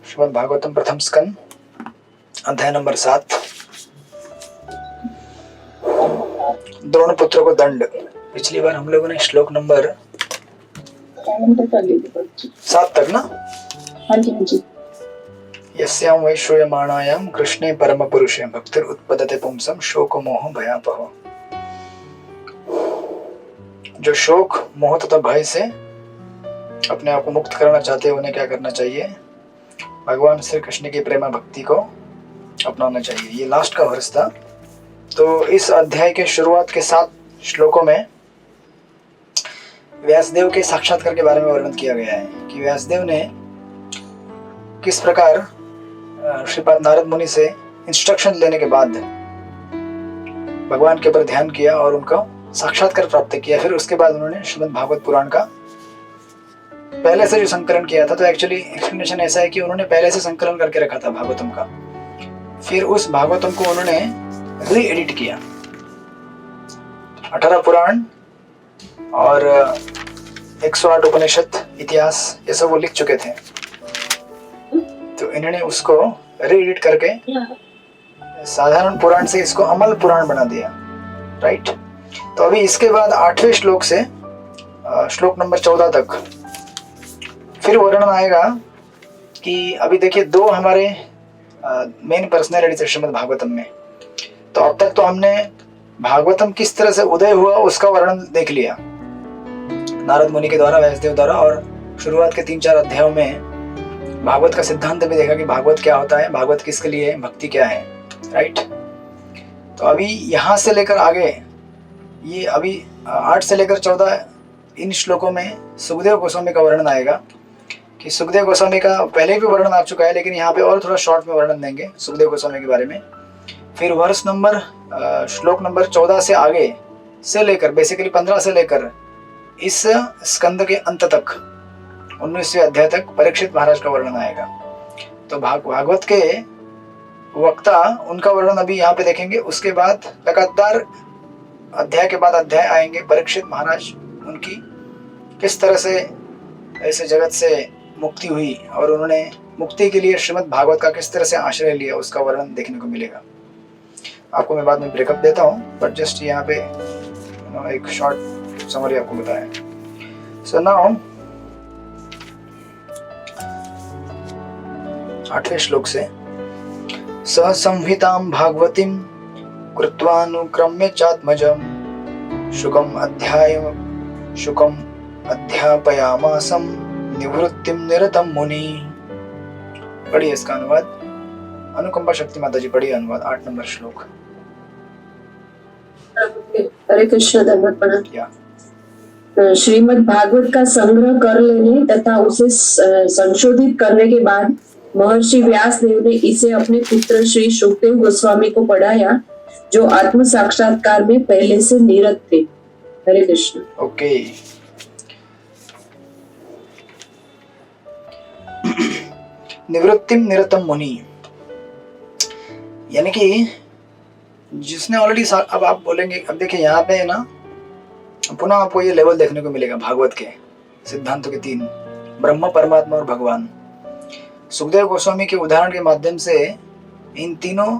श्रीमद् भागवतम प्रथम स्कंद अध्याय नंबर 7। द्रोण पुत्र को दंड। पिछली बार हम लोगों ने श्लोक नंबर 7 तक ना। हाँ जी। यस्यां वै श्रूयमाणायां कृष्णे परम पुरुषे भक्तिर उत्पद्यते पुंसं शोक मोह भयापह। जो शोक मोह तथा भय से अपने आप को मुक्त करना चाहते हैं उन्हें क्या करना चाहिए? भगवान श्री कृष्ण की प्रेम भक्ति को अपनाना चाहिए। ये लास्ट का वर्ष था। तो इस अध्याय के शुरुआत के 7 श्लोकों में व्यासदेव के साक्षात्कार के बारे में वर्णन किया गया है कि व्यासदेव ने किस प्रकार श्रीपाद नारद मुनि से इंस्ट्रक्शन लेने के बाद भगवान के ऊपर ध्यान किया और उनका साक्षात्कार प्राप्त किया। फिर उसके बाद उन्होंने श्रीमद् भागवत पुराण का पहले से जो संकलन किया था, तो एक्चुअली एक्सप्लेनेशन ऐसा है कि उन्होंने पहले से संकलन करके रखा था भागवतम का। फिर उस भागवतम को उन्होंने री एडिट किया। 18 पुराण और 108 उपनिषद इतिहास ये सब वो लिख चुके थे, तो इन्होंने उसको री एडिट करके साधारण पुराण से इसको अमल पुराण बना दिया। राइट। तो अभी इसके बाद 8वें श्लोक से श्लोक नंबर 14 तक फिर वर्णन आएगा कि अभी देखिए 2 हमारे मेन पर्सनैलिटीज है श्रीमद् भागवतम में। तो अब तक तो हमने भागवतम किस तरह से उदय हुआ उसका वर्णन देख लिया नारद मुनि के द्वारा, व्यासदेव द्वारा, और शुरुआत के 3-4 अध्यायों में भागवत का सिद्धांत भी देखा कि भागवत क्या होता है, भागवत किसके लिए है, भक्ति क्या है। राइट। तो अभी यहाँ से लेकर आगे ये अभी 8 से लेकर 14 इन श्लोकों में सुखदेव गोस्वामी का वर्णन आएगा कि सुखदेव गोस्वामी का पहले भी वर्णन आ चुका है, लेकिन यहाँ पे और थोड़ा शॉर्ट में वर्णन देंगे सुखदेव गोस्वामी के बारे में। फिर वर्ष नंबर श्लोक नंबर 14 से आगे से लेकर बेसिकली 15 से लेकर इस स्कंद के अंत तक 19वें अध्याय तक परीक्षित महाराज का वर्णन आएगा। तो भागवत के वक्ता उनका वर्णन अभी यहाँ पे देखेंगे। उसके बाद लगातार अध्याय के बाद अध्याय आएंगे। परीक्षित महाराज उनकी किस तरह से ऐसे जगत से मुक्ति हुई और उन्होंने मुक्ति के लिए श्रीमद् भागवत का किस तरह से आश्रय लिया उसका वर्णन देखने को मिलेगा। आपको मैं बाद में ब्रेकअप देता हूँ, बट जस्ट यहाँ पे एक शॉर्ट समरी आपको बताया। सो नाउ 8वें श्लोक से सह संहितां भागवतीं कृत्वानुक्रम्य चात्मजं शुकम् अध्यापयामासं निवृत्तिं निरतं मुनि। पढ़िए इसका अनुवाद। अनुकंपा शक्ति माता जी पढ़िए अनुवाद 8 नंबर श्लोक। हरे कृष्ण। धन्यवाद पढ़ा। श्रीमद् भागवत का संग्रह कर लेने तथा उसे संशोधित करने के बाद महर्षि व्यास देव ने इसे अपने पुत्र श्री सुखदेव गोस्वामी को पढ़ाया, जो आत्म साक्षात्कार में पहले से निरत थे। हरे कृष्ण। ओके। निवृत्तिम निरतम मुनि, यानी कि जिसने ऑलरेडी, अब आप बोलेंगे, अब देखिए यहाँ पे ना पुनः आपको ये लेवल देखने को मिलेगा भागवत के सिद्धांतों के 3, ब्रह्म, परमात्मा और भगवान। सुखदेव गोस्वामी के उदाहरण के माध्यम से इन तीनों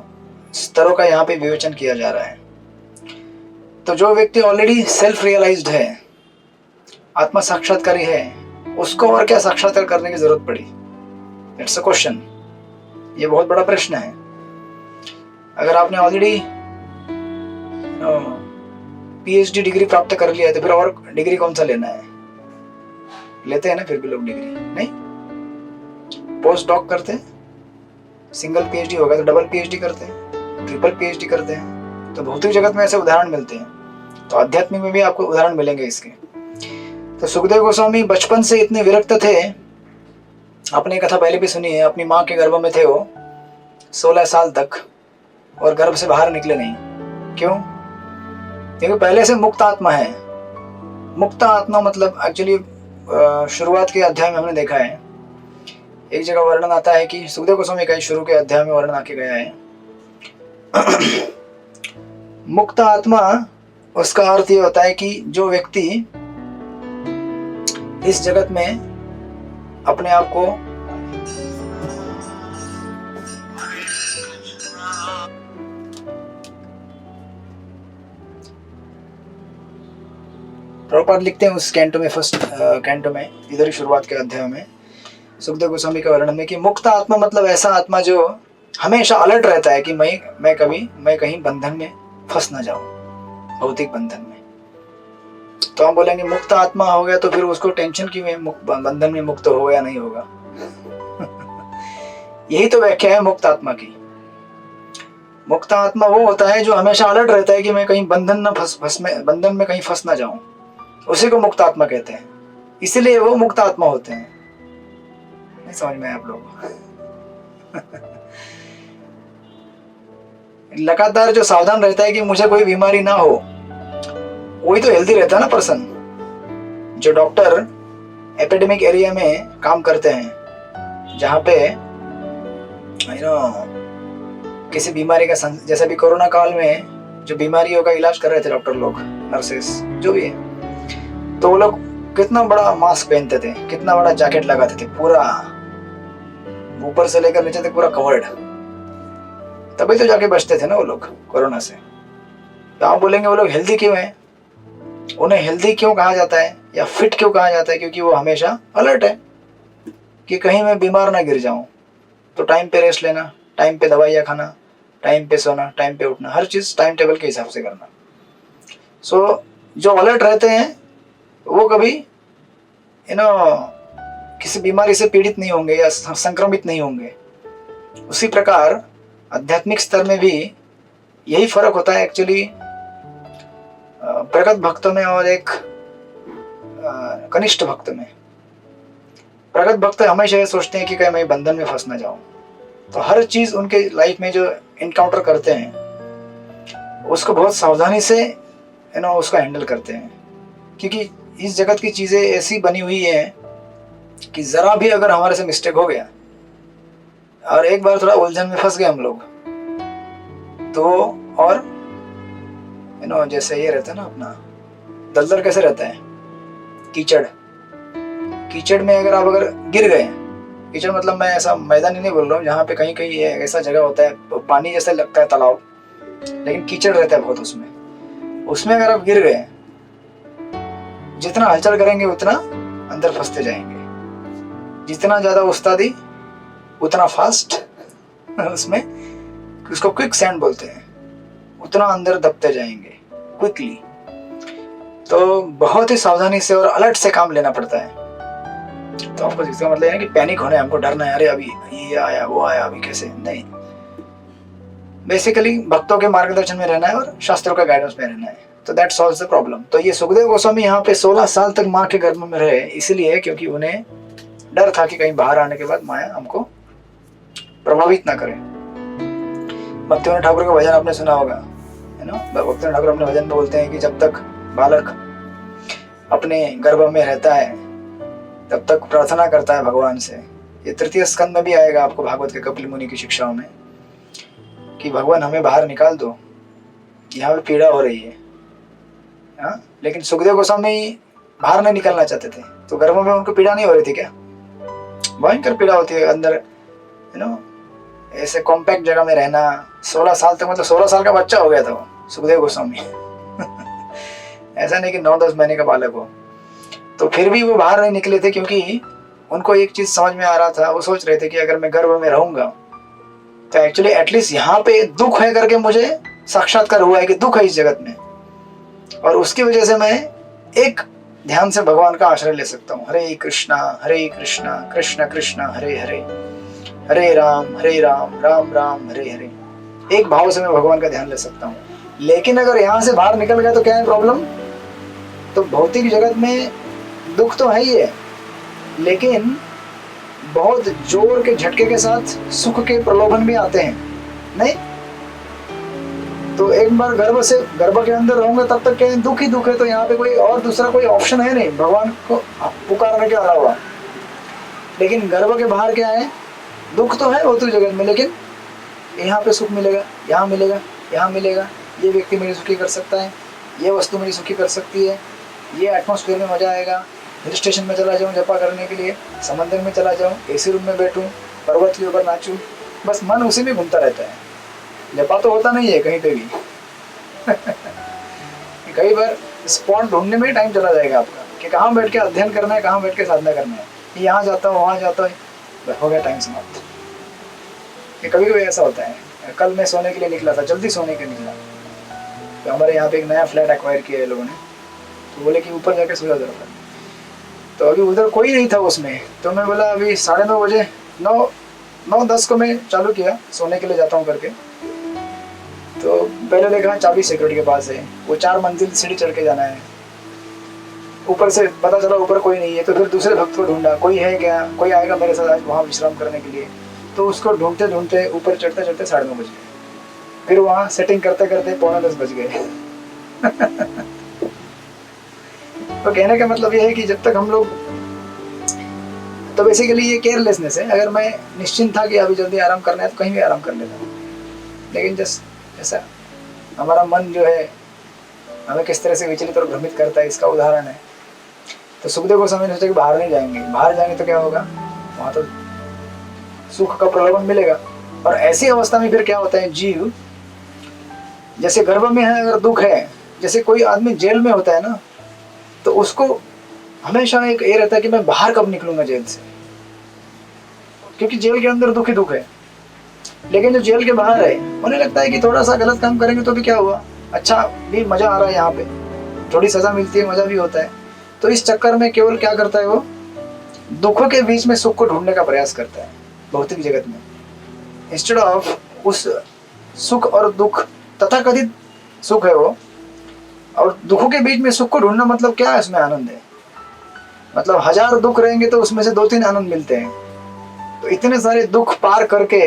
स्तरों का यहाँ पे विवेचन किया जा रहा है। तो जो व्यक्ति ऑलरेडी सेल्फ रियलाइज्ड है, आत्मा साक्षात्कारी है, उसको और क्या साक्षात्कार करने की जरूरत पड़ी? It's a question. ये बहुत बड़ा प्रश्न है। अगर आपने ऑलरेडी पीएचडी डिग्री प्राप्त कर लिया है तो फिर और डिग्री कौन सा लेना है? लेते हैं ना फिर भी लोग डिग्री, नहीं? पोस्ट डॉक करते हैं, सिंगल पीएचडी होगा तो डबल पीएचडी करते हैं, ट्रिपल पीएचडी करते हैं। तो भौतिक जगत में ऐसे उदाहरण मिलते हैं, तो आध्यात्मिक में भी आपको उदाहरण मिलेंगे इसके। तो सुखदेव गोस्वामी बचपन से इतने विरक्त थे, आपने कथा पहले भी सुनी है, अपनी माँ के गर्भ में थे वो 16 साल तक और गर्भ से बाहर निकले नहीं। क्यों? क्योंकि पहले से मुक्त आत्मा है। मुक्त आत्मा मतलब एक्चुअली शुरुआत के अध्याय में हमने देखा है, एक जगह वर्णन आता है कि सुखदेव गोस्वामी का शुरू के अध्याय में वर्णन आके गया है मुक्त आत्मा, उसका अर्थ ये होता है कि जो व्यक्ति इस जगत में अपने आप को प्रभुपाद लिखते हैं उस कैंटो में, फर्स्ट कैंटो में, इधर ही शुरुआत के अध्याय में सुखदेव गोस्वामी के वर्णन में कि मुक्त आत्मा मतलब ऐसा आत्मा जो हमेशा अलर्ट रहता है कि मैं कहीं बंधन में फंस ना जाऊं, भौतिक बंधन में। तो हम बोलेंगे मुक्त आत्मा हो गया तो फिर उसको टेंशन क्यों है, बंधन में मुक्त होगा या नहीं होगा। यही तो व्याख्या है मुक्त आत्मा की। मुक्त आत्मा वो होता है जो हमेशा अलर्ट रहता है कि मैं कहीं बंधन में कहीं फंस ना जाऊं, उसी को मुक्त आत्मा कहते हैं। इसलिए वो मुक्त आत्मा होते हैं। नहीं समझ में आप लोग? लगातार जो सावधान रहता है कि मुझे कोई बीमारी ना हो, वही तो हेल्दी रहता है ना पर्सन। जो डॉक्टर एपिडेमिक एरिया में काम करते हैं, जहाँ पे किसी बीमारी का जैसे भी कोरोना काल में जो बीमारियों का इलाज कर रहे थे डॉक्टर लोग, नर्सेस जो भी है, तो वो लोग कितना बड़ा मास्क पहनते थे, कितना बड़ा जैकेट लगाते थे, पूरा ऊपर से लेकर नीचे तक पूरा कवर्ड, तभी तो जाके बचते थे ना वो लोग कोरोना से। तो आप बोलेंगे वो लोग हेल्दी क्यों हैं? उन्हें हेल्दी क्यों कहा जाता है या फिट क्यों कहा जाता है? क्योंकि वो हमेशा अलर्ट है कि कहीं मैं बीमार ना गिर जाऊं। तो टाइम पे रेस्ट लेना, टाइम पे दवाइयाँ खाना, टाइम पे सोना, टाइम पे उठना, हर चीज टाइम टेबल के हिसाब से करना। सो जो अलर्ट रहते हैं वो कभी किसी बीमारी से पीड़ित नहीं होंगे या संक्रमित नहीं होंगे। उसी प्रकार आध्यात्मिक स्तर में भी यही फर्क होता है एक्चुअली प्रगत भक्तों में और एक कनिष्ठ भक्त में। प्रगत भक्त हमेशा ये सोचते हैं कि कहीं मैं बंधन में फंस ना जाऊं, तो हर चीज उनके लाइफ में जो इनकाउंटर करते हैं उसको बहुत सावधानी से उसका हैंडल करते हैं। क्योंकि इस जगत की चीजें ऐसी बनी हुई हैं कि जरा भी अगर हमारे से मिस्टेक हो गया और एक बार थोड़ा उलझन में फंस गए हम लोग, तो और जैसे ये रहता है ना अपना दलदल कैसे रहता है, कीचड़ में अगर आप गिर गए, कीचड़ मतलब मैं ऐसा मैदान ही नहीं बोल रहा हूँ जहाँ पे कहीं कहीं ऐसा जगह होता है पानी जैसा लगता है तालाब, लेकिन कीचड़ रहता है बहुत उसमें अगर आप गिर गए, जितना हलचल करेंगे उतना अंदर फंसते जाएंगे, जितना ज्यादा उस्तादी उतना फास्ट उसमें, उसको क्विक सैंड बोलते हैं, उतना अंदर दबते जाएंगे क्विकली। तो बहुत ही सावधानी से और अलर्ट से काम लेना पड़ता है। तो आपको इसका मतलब है कि पैनिक होना है, हमको डरना है, अरे अभी ये आया वो आया, अभी कैसे नहीं। बेसिकली भक्तों के मार्गदर्शन में रहना है और शास्त्रों का गाइडेंस में रहना है, तो दैट सॉल्व्स द प्रॉब्लम। तो ये सुखदेव गोस्वामी यहाँ पे 16 साल तक माँ के गर्भ में रहे, इसलिए क्योंकि उन्हें डर था कि कहीं बाहर आने के बाद माया हमको प्रभावित ना करे। भक्तिविनोद ठाकुर का भजन आपने सुना होगा, है ना। भक्तिविनोद ठाकुर अपने भजन में बोलते हैं कि जब तक बालक अपने गर्भ में रहता है तब तक प्रार्थना करता है भगवान से। ये तृतीय स्कंद में भी आएगा आपको भागवत के कपिल मुनि की शिक्षाओं में कि भगवान हमें बाहर निकाल दो, यहाँ पे पीड़ा हो रही है। हाँ, लेकिन सुखदेव गोस्वामी बाहर नहीं निकलना चाहते थे, तो गर्भ में उनको पीड़ा नहीं हो रही थी क्या? भयंकर पीड़ा होती है अंदर, ऐसे कॉम्पैक्ट जगह में रहना 16 साल तक, मतलब 16 साल का बच्चा हो गया था वो सुखदेव गोस्वामी ऐसा नहीं कि 9-10 महीने का बालक हो। तो फिर भी वो बाहर नहीं निकले थे क्योंकि उनको एक चीज समझ में आ रहा था, वो सोच रहे थे कि अगर मैं गर्भ में रहूंगा तो एक्चुअली एटलीस्ट यहाँ पे दुख है करके मुझे साक्षात्कार हुआ है कि दुख है इस जगत में, और उसकी वजह से मैं एक ध्यान से भगवान का आश्रय ले सकता हूँ। हरे कृष्णा कृष्ण कृष्ण हरे हरे, हरे राम राम राम हरे हरे। एक भाव से मैं भगवान का ध्यान ले सकता हूँ। लेकिन अगर यहाँ से बाहर निकल गया तो क्या है प्रॉब्लम? तो भौतिक जगत में दुख तो है ही है, लेकिन बहुत जोर के झटके के साथ सुख के प्रलोभन भी आते हैं, नहीं? तो एक बार गर्भ के अंदर रहूंगा तब तक क्या दुख ही दुख है, तो यहाँ पे कोई और दूसरा कोई ऑप्शन है नहीं भगवान को पुकारने के अलावा। लेकिन गर्भ के बाहर क्या है? दुख तो है भौतिक जगत में, लेकिन यहाँ पे सुख मिलेगा, यहाँ मिलेगा, यहाँ मिलेगा। ये व्यक्ति मेरी सुखी कर सकता है, ये वस्तु मेरी सुखी कर सकती है, ये एटमॉस्फेयर में मजा आएगा। हिल स्टेशन में चला जाऊँ जपा करने के लिए, समंदर में चला जाऊँ, एसी रूम में बैठूँ, पर्वत के ऊपर नाचूँ, बस मन उसी में घूमता रहता है। जपा तो होता नहीं है कहीं पे भी कई बार स्पॉट ढूंढने में टाइम चला जाएगा आपका कि कहाँ बैठ के अध्ययन करना है, कहाँ बैठ के साधना करना है, यहाँ जाता हूँ वहाँ जाता हूँ, हो गया टाइम समाप्त। ये कभी कभी ऐसा होता है। कल मैं सोने के लिए निकला था, जल्दी सोने के निकला, तो हमारे यहाँ पे एक नया फ्लैट एक्वायर किया है लोगों ने, तो बोले कि ऊपर जाके सो जाओ जरा। तो अभी उधर कोई नहीं था उसमें, तो मैं बोला अभी 9:30 बजे 9:10 को मैं चालू किया सोने के लिए जाता हूँ करके। तो पहले देखा चाबी सिक्योरिटी के पास है, वो 4 मंजिल सीढ़ी चढ़ के जाना है, ऊपर से पता चला ऊपर कोई नहीं है। तो फिर दूसरे भक्त को ढूंढा, कोई है क्या, कोई आएगा मेरे साथ आज वहाँ विश्राम करने के लिए। तो उसको ढूंढते ढूंढते ऊपर चढ़ते चढ़ते 9:30 बज गए, फिर वहाँ सेटिंग करते करते 9:45 बज गए। तो कहने का मतलब ये है कि जब तक हम लोग, तो बेसिकली ये केयरलेसनेस है। अगर मैं निश्चिंत था कि अभी जल्दी आराम करना है तो कहीं भी आराम कर लेता हूँ, लेकिन जस्ट ऐसा हमारा मन जो है हमें किस तरह से विचलित और भ्रमित करता है, इसका उदाहरण है। तो सुखदेव गोस्वामी ने सोचा कि बाहर नहीं जाएंगे, बाहर जाएंगे तो क्या होगा, वहाँ तो सुख का प्रलोभन मिलेगा। और ऐसी अवस्था में फिर क्या होता है, जीव जैसे गर्भ में है अगर दुख है, जैसे कोई आदमी जेल में होता है ना, तो उसको हमेशा एक ये रहता है कि मैं बाहर कब निकलूंगा जेल से, क्योंकि जेल के अंदर दुख ही दुख है। लेकिन जो जेल के बाहर है उन्हें लगता है कि थोड़ा सा गलत काम करेंगे तो भी क्या हुआ, अच्छा भी मजा आ रहा है, यहाँ पे थोड़ी सजा मिलती है, मजा भी होता है। तो इस चक्कर में केवल क्या करता है, वो दुखों के बीच में सुख को ढूंढने का प्रयास करता है भौतिक जगत में, इंस्टेड ऑफ उस सुख और दुख तथाकथित सुख है वो, और दुखों के बीच में सुख को ढूंढना मतलब क्या है, इसमें आनंद है। मतलब 1000 दुख रहेंगे तो उसमें से 2-3 आनंद मिलते हैं। तो इतने सारे दुख पार करके,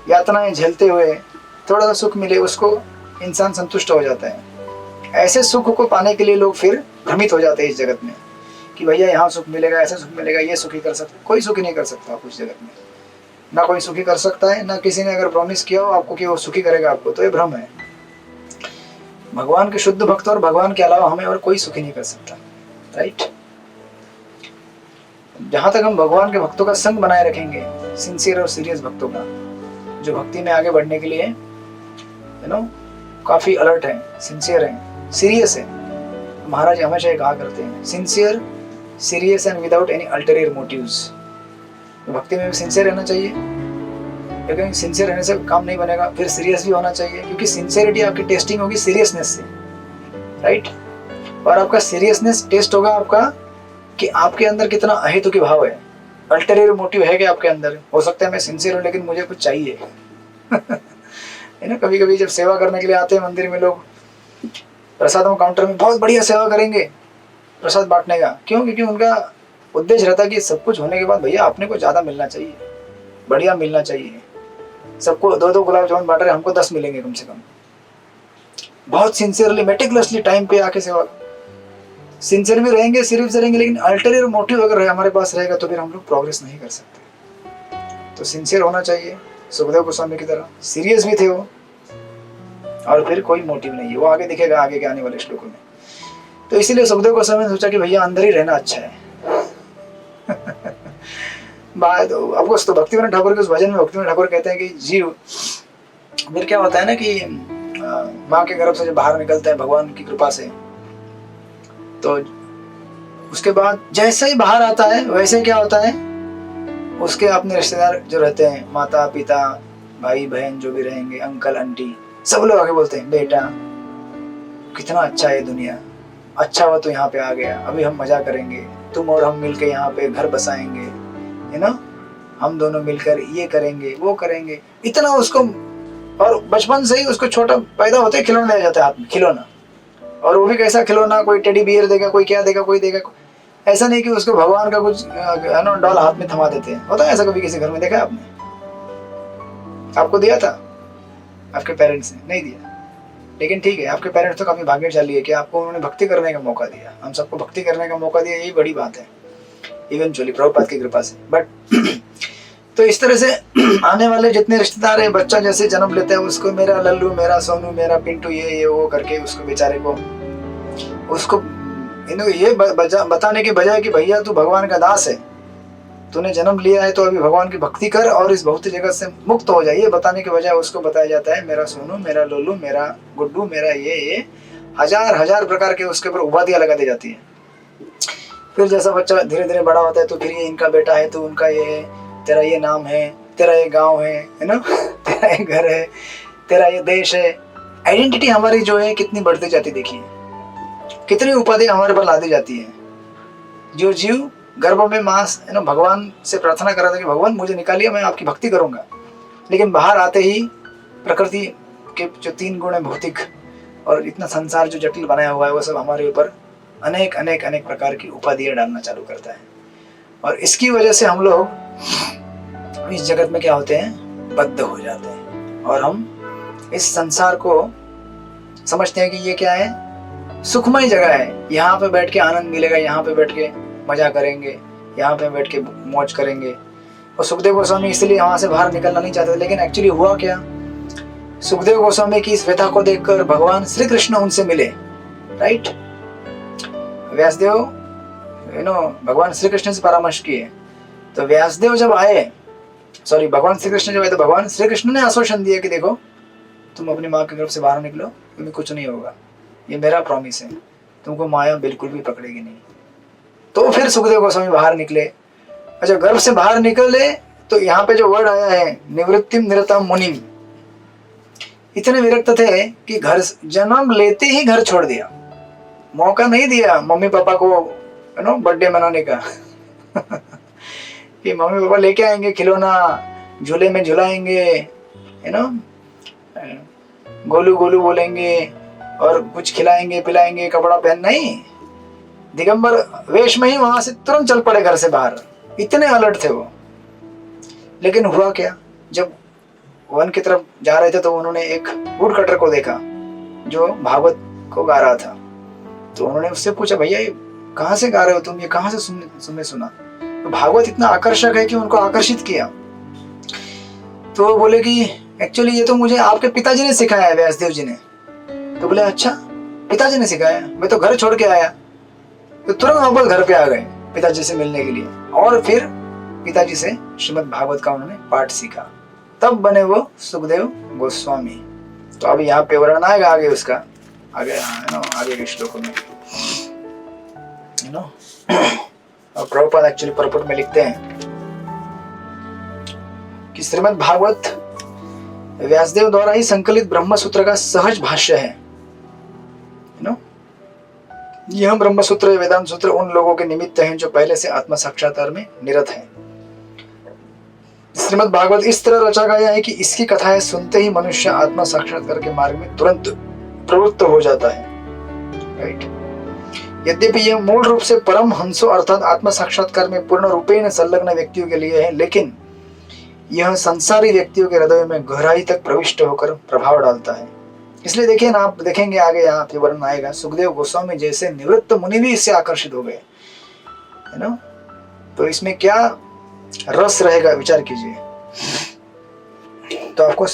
यातनाएं झेलते हुए थोड़ा सा सुख मिले, उसको इंसान संतुष्ट हो जाता है। ऐसे सुख को पाने के लिए लोग फिर भ्रमित हो जाते हैं इस जगत में कि भैया यहाँ सुख मिलेगा, ऐसा सुख मिलेगा, ये सुखी कर सकता। कोई सुखी नहीं कर सकता कुछ जगत में, ना कोई सुखी कर सकता है, ना किसी ने अगर प्रॉमिस किया हो आपको कि वो सुखी करेगा आपको, तो ये भ्रम है। भगवान के शुद्ध भक्त और भगवान के अलावा हमें और कोई सुखी नहीं कर सकता, राइट। जहां तक हम भगवान के भक्तों का संग बनाए रखेंगे, सिंसियर और सीरियस भक्तों का, जो भक्ति में आगे बढ़ने के लिए काफी अलर्ट है, सिंसियर है, सीरियस है। महाराज हमेशा ये कहा करते हैं, sincere, serious and without any ulterior motives. भक्ति में भी सिंसियर रहना चाहिए, लेकिन सिंसियर रहने से काम नहीं बनेगा, फिर सीरियस भी होना चाहिए, क्योंकि सिंसियरिटी आपकी टेस्टिंग होगी सीरियसनेस से, राइट। और आपका सीरियसनेस टेस्ट होगा आपका कि आपके अंदर कितना अहेतुकी भाव है, अल्टरियर मोटिव है कि आपके अंदर। हो सकता है मैं सिंसियर हूँ लेकिन मुझे कुछ चाहिए। है ना, कभी कभी जब सेवा करने के लिए आते हैं मंदिर में लोग, प्रसाद काउंटर में बहुत बढ़िया सेवा करेंगे प्रसाद बांटने का, क्यों? क्योंकि उनका उद्देश्य रहता है कि सब कुछ होने के बाद भैया अपने को ज्यादा मिलना चाहिए, बढ़िया मिलना चाहिए। सबको 2-2 गुलाब जामुन बांट रहे, हमको 10 मिलेंगे कम से कम। बहुत सिंसियरली, मेटिकुलसली टाइम पे आके सेवा, सिंसियर भी रहेंगे, सीरियस रहेंगे, लेकिन अल्टरियर मोटिव अगर हमारे पास रहेगा तो फिर हम लोग प्रोग्रेस नहीं कर सकते। तो सिंसियर होना चाहिए, सुखदेव गोस्वामी की तरह सीरियस भी थे वो, और फिर कोई मोटिव नहीं है, वो आगे दिखेगा आगे के आने वाले श्लोकों में। तो इसीलिए सुखदेव गोस्वामी ने सोचा कि भैया अंदर ही रहना अच्छा है। आपको तो भक्तिविनोद ठाकुर के उस भजन में भक्तिविनोद ठाकुर कहते हैं कि जीव, फिर क्या होता है ना कि माँ के गर्भ से जब बाहर निकलता है भगवान की कृपा से, तो उसके बाद जैसे ही बाहर आता है वैसे क्या होता है, उसके अपने रिश्तेदार जो रहते हैं, माता पिता भाई बहन जो भी रहेंगे, अंकल आंटी, सब लोग आके बोलते हैं बेटा कितना अच्छा है दुनिया, अच्छा हुआ तो यहाँ पे आ गया, अभी हम मजा करेंगे, तुम और हम मिलकर यहाँ पे घर बसाएंगे, है ना, हम दोनों मिलकर ये करेंगे वो करेंगे। इतना उसको, और बचपन से ही उसको छोटा पैदा होते ही खिलौना ले जाता है हाथ में, खिलौना, और वो भी कैसा खिलौना, कोई टेडी बियर देगा, कोई क्या देगा, कोई देगा। ऐसा नहीं कि उसको भगवान का कुछ डॉल हाथ में थमा देते हैं, होता है ऐसा कभी किसी घर में देखा है आपने? आपको दिया था आपके पेरेंट्स ने? नहीं दिया, लेकिन ठीक है, आपके पेरेंट्स तो काफी भाग्यशाली है कि आपको उन्होंने भक्ति करने का मौका दिया। हम सबको भक्ति करने का मौका दिया, यही बड़ी बात है इवेंचुअली प्रभुपाद की कृपा से। बट तो इस तरह से आने वाले जितने रिश्तेदार है, बच्चा जैसे जन्म लेता है उसको मेरा लल्लू, मेरा सोनू, मेरा पिंटू, ये वो करके उसको बेचारे को, उसको ये बताने के बजाय कि भैया तू भगवान का दास है, तूने जन्म लिया है तो अभी भगवान की भक्ति कर और इस भौतिक जगत से मुक्त हो जाए, ये बताने के बजाय उसको बताया जाता है मेरा सोनू, मेरा लोलू, मेरा गुड्डू, मेरा ये, हजार हजार प्रकार के उसके ऊपर उपाधियां लगा दी जाती है। फिर जैसा बच्चा धीरे धीरे बड़ा होता है तो फिर ये इनका बेटा है तो उनका ये है, तेरा ये नाम है, तेरा ये गांव है ना, तेरा ये घर है, तेरा ये देश है। आइडेंटिटी हमारी जो है कितनी बढ़ती जाती, देखिए कितनी उपाधि हमारे पर ला दी जाती है। जो जीव गर्भ में मां भगवान से प्रार्थना कर रहा था कि भगवान मुझे निकालिए, मैं आपकी भक्ति करूंगा, लेकिन बाहर आते ही प्रकृति के जो 3 गुण है, भौतिक और इतना संसार जो जटिल बनाया हुआ है, वो सब हमारे ऊपर अनेक अनेक अनेक प्रकार की उपाधियां डालना चालू करता है। और इसकी वजह से हम लोग इस जगत में क्या होते हैं, बद्ध हो जाते हैं और हम इस संसार को समझते हैं कि ये क्या है, सुखमय जगह है, यहाँ पे बैठ के आनंद मिलेगा, यहाँ पे बैठ के मजा करेंगे, यहाँ पे बैठ के मौज करेंगे। और सुखदेव गोस्वामी इसलिए वहां से बाहर निकलना नहीं चाहते, लेकिन एक्चुअली हुआ क्या, सुखदेव गोस्वामी की इस व्यथा को देखकर भगवान श्री कृष्ण उनसे मिले, राइट। व्यासदेव भगवान श्री कृष्ण से परामर्श किए, तो व्यासदेव जब आए, सॉरी भगवान श्री कृष्ण जब आए तो भगवान श्री कृष्ण ने आश्वासन दिया कि देखो तुम अपनी माँ के गर्भ से बाहर निकलो, तुम्हें कुछ नहीं होगा, ये मेरा प्रॉमिस है, तुमको माया बिल्कुल भी पकड़ेगी नहीं। तो फिर सुखदेव गोस्वामी बाहर निकले। अच्छा, गर्भ से बाहर निकले तो यहाँ पे जो वर्ड आया है निवृत्तिम निरतम मुनिम, इतने विरक्त थे कि घर जन्म लेते ही घर छोड़ दिया, मौका नहीं दिया मम्मी पापा को बर्थडे मनाने का कि मम्मी पापा लेके आएंगे खिलौना, झूले में झुलाएंगे, गोलू गोलू बोलेंगे और कुछ खिलाएंगे पिलाएंगे, कपड़ा पहन, नहीं, दिगंबर वेश में ही वहां से तुरंत चल पड़े घर से बाहर, इतने अलर्ट थे वो। लेकिन हुआ क्या, जब वन की तरफ जा रहे थे तो उन्होंने एक वुड कटर को देखा जो भागवत को गा रहा था। तो उन्होंने उससे पूछा, भैया ये कहाँ से गा रहे हो तुम, ये कहाँ से तुमने सुना? तो भागवत इतना आकर्षक है कि उनको आकर्षित किया। तो वो बोले कि एक्चुअली ये तो मुझे आपके पिताजी ने सिखाया है, व्यासदेव जी ने। तो बोले अच्छा, पिताजी ने सिखाया, मैं तो घर छोड़ के आया। तो तुरंत वापस घर पे आ गए पिताजी से मिलने के लिए, और फिर पिताजी से श्रीमद् भागवत का उन्होंने पाठ सीखा, तब बने वो सुखदेव गोस्वामी। तो अभी यहाँ पे वर्णन आएगा आगे उसका, आगे के श्लोकों में, और प्रभुपाद एक्चुअली परपट में लिखते हैं कि श्रीमद् भागवत व्यासदेव द्वारा ही संकलित ब्रह्म सूत्र का सहज भाष्य है। यह ब्रह्म सूत्र वेदांत सूत्र उन लोगों के निमित्त हैं जो पहले से आत्म साक्षात्कार में निरत हैं। श्रीमद् भागवत इस तरह रचा गया है कि इसकी कथाएं सुनते ही मनुष्य आत्म साक्षात्कार के मार्ग में तुरंत प्रवृत्त हो जाता है, राइट। यद्यपि यह मूल रूप से परम हंसों अर्थात आत्म साक्षात्कार में पूर्ण रूपेण संलग्न व्यक्तियों के लिए है, लेकिन यह संसारी व्यक्तियों के हृदय में गहराई तक प्रविष्ट होकर प्रभाव डालता है। इसलिए देखिए ना, आप देखेंगे आगे यहाँ पे वर्णन आएगा, सुखदेव गोस्वामी जैसे निवृत्त मुनि भी इससे आकर्षित हो गए, है ना। तो इसमें क्या रस रहेगा, विचार कीजिए। तो आपको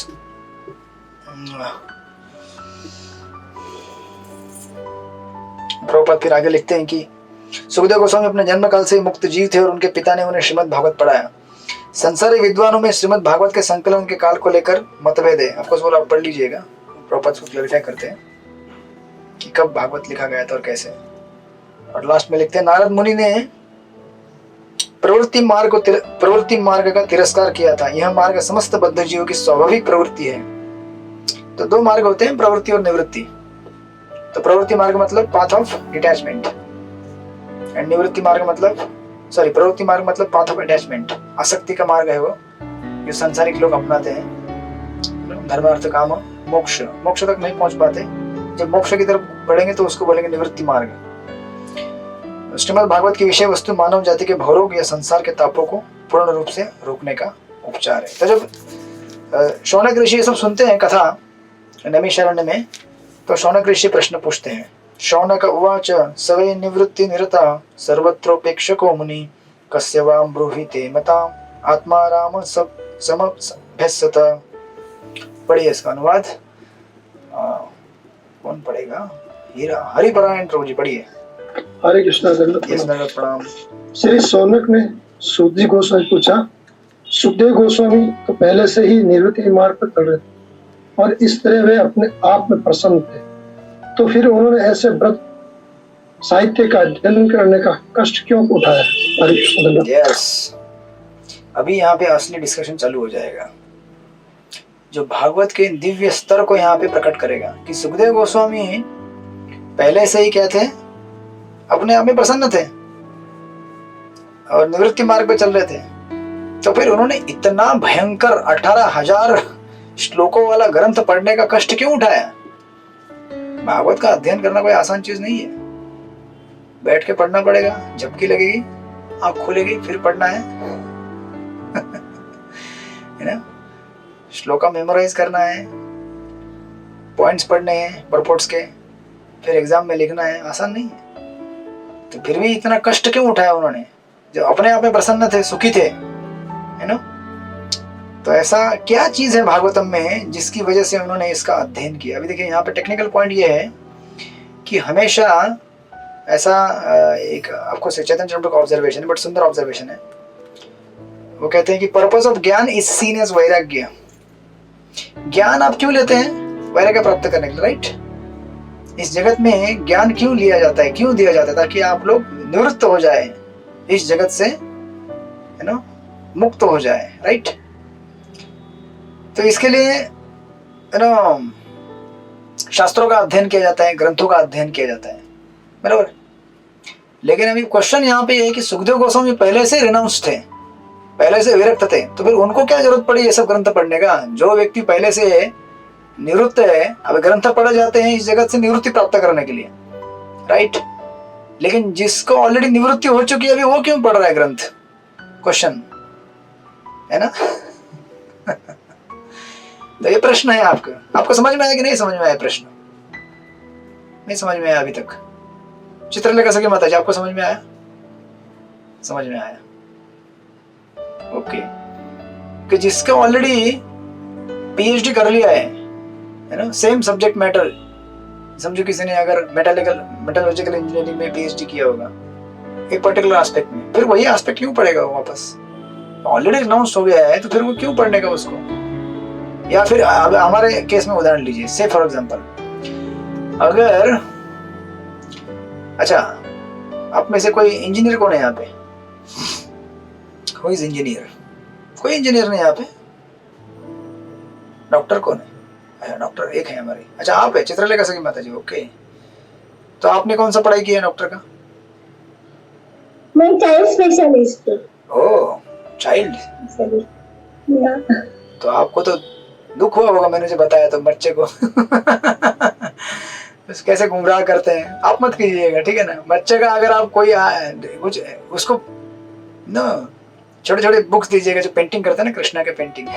प्रभुपाद फिर आगे लिखते हैं कि सुखदेव गोस्वामी अपने जन्म काल से ही मुक्त जीव थे और उनके पिता ने उन्हें श्रीमद् भागवत पढ़ाया। संसारी विद्वानों में श्रीमद् भागवत के संकलन के काल को लेकर मतभेद है। ऑफ कोर्स वो आप पढ़ लीजिएगा, प्रभुपाद को क्लैरिफाई करते हैं कि कब भागवत लिखा गया था और कैसे। और लास्ट में लिखते हैं, नारद मुनि ने प्रवृत्ति मार्ग का तिरस्कार किया था। यह मार्ग समस्त बद्ध जीवों की स्वाभाविक प्रवृत्ति है। तो 2 मार्ग होते हैं, प्रवृत्ति और निवृत्ति। तो प्रवृत्ति मार्ग मतलब पाथ ऑफ डिटैचमेंट, एंड निवृत्ति मार्ग मतलब प्रवृत्ति मार्ग मतलब पाथ ऑफ अटैचमेंट, आसक्ति का मार्ग है वो, जो संसारिक लोग अपनाते हैं। धर्म अर्थ काम मोक्ष तक नहीं पहुंच पाते, जब मोक्ष की तरफ बढ़ेंगे तो उसको बोलेंगे निवृत्ति मार्ग। श्रीमद् भागवत की विषय वस्तु मानव जाति के भौरोग या संसार के तापों को पूर्ण रूप से रोकने का उपचार है। तो जब शौनक ऋषि ये सब सुनते हैं कथा नैमिषारण्य में, तो शौनक ऋषि प्रश्न पूछते हैं। शौनक उवाच सवै निवृत्ति निरता सर्वत्रोपेक्षको मुनि कस्य वां ब्रूहीते मता आत्मा राम समभ्यसत। पढ़िए इसका अनुवाद, कौन पढ़ेगा? हरिपरायण प्रभु जी पढ़िए। हरे कृष्णा, दंडवत प्रणाम। श्री शौनक ने सूत जी गोस्वामी पूछा, सुखदेव गोस्वामी तो पहले से ही निवृत्ति मार्ग पर चल रहे थे और इस तरह वे अपने आप में प्रसन्न थे, तो फिर उन्होंने ऐसे व्रत साहित्य का अध्ययन करने का कष्ट क्यों उठाया? हरे कृष्ण धन्यवाद। यस, अभी यहाँ पे असली डिस्कशन चालू हो जाएगा, जो भागवत के दिव्य स्तर को यहाँ पे प्रकट करेगा कि सुखदेव गोस्वामी पहले से ही क्या थे, अपने आप में प्रसन्न थे और निवृत्ति मार्ग पे चल रहे थे। तो फिर उन्होंने इतना भयंकर 18,000 श्लोकों वाला ग्रंथ पढ़ने का कष्ट क्यों उठाया? भागवत का अध्ययन करना कोई आसान चीज नहीं है। बैठ के पढ़ना पड़ेगा, झपकी लगेगी, आँख खुलेगी, फिर पढ़ना है है ना। श्लोका मेमोराइज करना है, पॉइंट्स पढ़ने हैं परपोर्ट्स के, फिर एग्जाम में लिखना है, आसान नहीं है। तो फिर भी इतना कष्ट क्यों उठाया उन्होंने, जो अपने आप में प्रसन्न थे, सुखी थे, है ना। तो ऐसा क्या चीज है भागवतम में जिसकी वजह से उन्होंने इसका अध्ययन किया? अभी देखिए यहाँ पे टेक्निकल पॉइंट ये है कि हमेशा ऐसा एक आपको चैतन्य चरितामृत का ऑब्जर्वेशन है, बट सुंदर ऑब्जर्वेशन है। वो कहते हैं कि पर्पस ऑफ ज्ञान इज सीन एज वैराग्य। ज्ञान आप क्यों लेते हैं? वैराग्य प्राप्त करने के लिए, राइट। इस जगत में ज्ञान क्यों लिया जाता है, क्यों दिया जाता है? ताकि आप लोग निवृत्त हो जाए इस जगत से, है ना, मुक्त हो जाए, राइट। तो इसके लिए, है ना, शास्त्रों का अध्ययन किया जाता है, ग्रंथों का अध्ययन किया जाता है, बराबर। लेकिन अभी क्वेश्चन यहाँ पे है कि सुखदेव गोस्वामी पहले से रिनाउंस थे, पहले से विरक्त थे, तो फिर उनको क्या जरूरत पड़ी ये सब ग्रंथ पढ़ने का? जो व्यक्ति पहले से निवृत्त है, अब ग्रंथ पढ़े जाते हैं इस जगत से निवृत्ति प्राप्त करने के लिए, राइट। लेकिन जिसको ऑलरेडी निवृत्ति हो चुकी है, अभी वो क्यों पढ़ रहा है ग्रंथ? क्वेश्चन है ना। तो ये प्रश्न है आपको समझ में आया कि नहीं समझ में आया? प्रश्न नहीं समझ में आया अभी तक? चित्रलेखा सखी माता जी, आपको समझ में आया? समझ में आया, ओके। कि जिसका ऑलरेडी पीएचडी कर लिया है ना, सेम सब्जेक्ट मैटर, समझो किसी ने अगर मेटालॉजिकल इंजीनियरिंग में पीएचडी किया होगा एक पर्टिकुलर एस्पेक्ट में, फिर वही एस्पेक्ट क्यों पढ़ेगा वो वापस? ऑलरेडी रिनाउंस हो गया है, तो फिर वो क्यों पढ़ने का उसको? या फिर अब हमारे केस में उदाहरण लीजिए, से फॉर एग्जांपल, अगर अच्छा आप में से कोई इंजीनियर कौन है यहाँ पे? कोई इंजीनियर? कोई इंजीनियर नहीं यहाँ पे? डॉक्टर कौन है? अच्छा, डॉक्टर एक है हमारे। अच्छा आप है चित्रलेखा सखी माता जी, ओके। तो आपने कौन सा पढ़ाई किया है डॉक्टर का? मैं चाइल्ड स्पेशलिस्ट हूँ। ओह, चाइल्ड। तो आपको तो दुख हुआ होगा मैंने जो बताया, तो बच्चे को कैसे गुमराह करते हैं, आप मत कीजिएगा, ठीक है ना। बच्चे का अगर आप कोई कुछ उसको ना छोटे छोटे बुक्स दीजिएगा जो पेंटिंग करते हैं ना, कृष्णा के पेंटिंग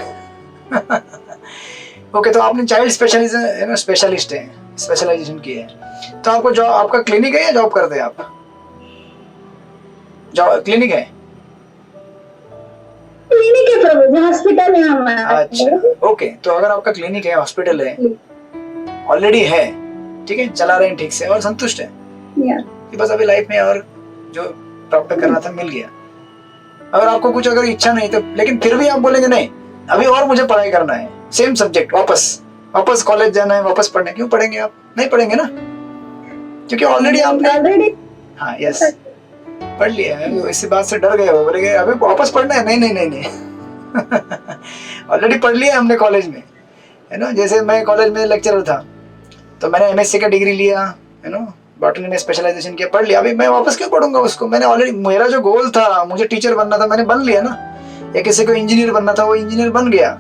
ओके। तो आपने चाइल्ड स्पेशलिस्ट है, स्पेशलाइजेशन की है, तो आपको जॉब, आपका क्लिनिक है या जॉब करते हैं आप? जॉब, क्लिनिक है? क्लिनिक है प्रभु, हॉस्पिटल है हमारा। अच्छा ओके। तो अगर आपका क्लिनिक है, हॉस्पिटल है, ऑलरेडी है, ठीक है, चला रहे हैं ठीक से और संतुष्ट है कि बस अभी लाइफ में और जो प्राप्त करना था मिल गया। अगर आपको कुछ अगर इच्छा नहीं तो, लेकिन फिर भी आप बोलेंगे नहीं अभी और मुझे पढ़ाई करना है, सेम सब्जेक्ट, वापस कॉलेज जाना है, वापस पढ़ने, क्यों पढ़ेंगे आप? नहीं पढ़ेंगे ना, क्योंकि ऑलरेडी आपने, हाँ यस, पढ़ लिया है। इसी बात से डर गए हो, बोले अभी वापस पढ़ना है? नहीं ऑलरेडी पढ़ लिया हमने कॉलेज में, है ना। जैसे मैं कॉलेज में लेक्चरर था, तो मैंने एमएससी का डिग्री लिया, है ना, बॉटनी में स्पेशलाइजेशन किया, पढ़ लिया, अभी मैं वापस क्यों पढ़ूंगा उसको? मैंने ऑलरेडी, मेरा जो गोल था, मुझे टीचर बनना था, मैंने बन लिया ना। या किसी को इंजीनियर बनना था, वो इंजीनियर बन गया,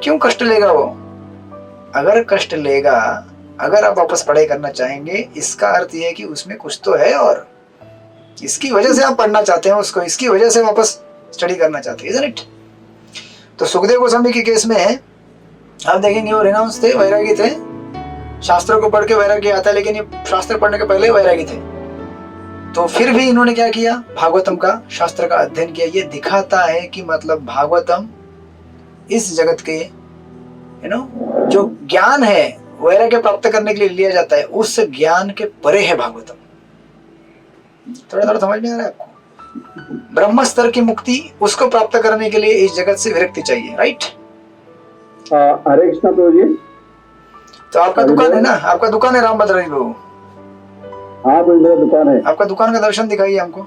क्यों कष्ट लेगा वो? अगर कष्ट लेगा, अगर आप वापस पढ़ाई करना चाहेंगे, इसका अर्थ ये है कि उसमें कुछ तो है, और इसकी वजह से आप पढ़ना चाहते हैं उसको, इसकी वजह से वापस स्टडी करना चाहते हैं, isn't it? तो सुखदेव गोस्वामी के केस में आप देखेंगे वो रिनाउंस थे, वैरागी थे, शास्त्रों को पढ़ के वैराग्य आता है, लेकिन ये शास्त्र पढ़ने के पहले वैरागी थे। तो फिर भी इन्होंने क्या किया? भागवतम का, शास्त्र का अध्ययन किया। ये दिखाता है कि मतलब भागवतम इस जगत के, यू नो, जो ज्ञान है वैराग्य प्राप्त करने के लिए लिया जाता है, उस ज्ञान के परे है भागवतम। थोड़ा समझ में आ रहा है आपको? ब्रह्म स्तर की मुक्ति, उसको प्राप्त करने के लिए इस जगत से विरक्ति चाहिए, राइट? हरे कृष्ण प्रभु जी। तो आपका दुकान है ना, आपका दुकान है रामभद्र बाबू? हाँ तो मेरा दुकान है। आपका दुकान का दर्शन दिखाइए हमको,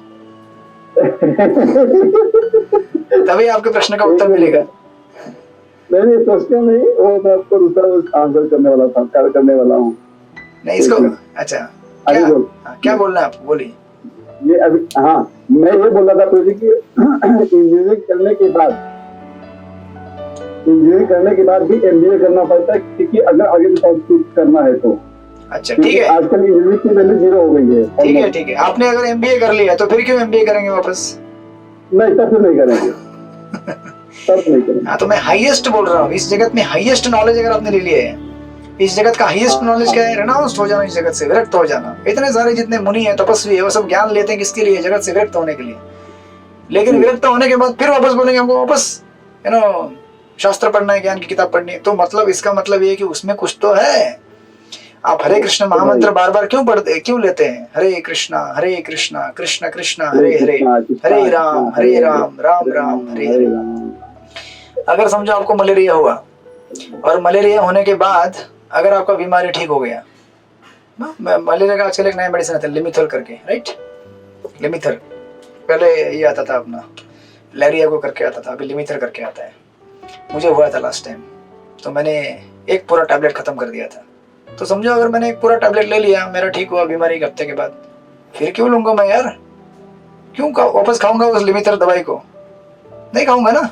तभी आपके प्रश्न का उत्तर मिलेगा। नहीं प्रश्न नहीं, वो मैं आपको दूसरा आंसर करने वाला था, कार्य करने वाला हूँ। नहीं इसको, अच्छा क्या बोलना है आपको, बोलिए। ये अभी हाँ मैं ये बोल रहा था प्रभु जी की इंजीनियरिंग करने के बाद भी MBA करना पड़ता है, क्योंकि अगर आगे करना है तो। अच्छा ठीक है, आजकल इंजीनियरिंग की वैल्यू 0 हो गई है। ठीक है, आपने अगर MBA कर लिया तो फिर क्यों MBA करेंगे वापस? नहीं तब नहीं करेंगे, तब नहीं करेंगे। हाँ तो मैं हाईएस्ट बोल रहा हूँ, इस जगत में हाईएस्ट नॉलेज अगर आपने ले लिया है, इस जगत का हाईएस्ट नॉलेज क्या है? रेनाउंस्ड हो जाना, इस जगत से विरक्त हो जाना। इतने सारे जितने मुनि है, तपस्वी है, वो सब ज्ञान लेते हैं किसके लिए? जगत से विरक्त होने के लिए। लेकिन विरक्त होने के बाद फिर वापस बोलेंगे हमको वापस शास्त्र पढ़ना है, ज्ञान की किताब पढ़नी है। तो मतलब इसका मतलब ये है कि उसमें कुछ तो है। आप हरे कृष्ण महामंत्र बार बार क्यों लेते हैं? हरे कृष्णा कृष्ण कृष्ण हरे हरे, हरे राम राम राम हरे हरे। अगर समझो आपको मलेरिया हुआ, और मलेरिया होने के बाद अगर आपका बीमारी ठीक हो गया, मलेरिया का आजकल एक नया मेडिसिन आता है लिमिथल करके, राइट? लिमिथल, पहले ये आता था अपना लेरिया को करके आता था, अभी लिमिथल करके आता है। मुझे हुआ था लास्ट टाइम, तो मैंने एक पूरा टैबलेट खत्म कर दिया था। तो समझो अगर मैंने एक पूरा टैबलेट ले लिया, मेरा ठीक हुआ बीमारी के हफ्ते के बाद, फिर क्यों लूंगा मैं यार? क्यों वापस खाऊंगा उस लिमिथल दवाई को? नहीं खाऊंगा ना।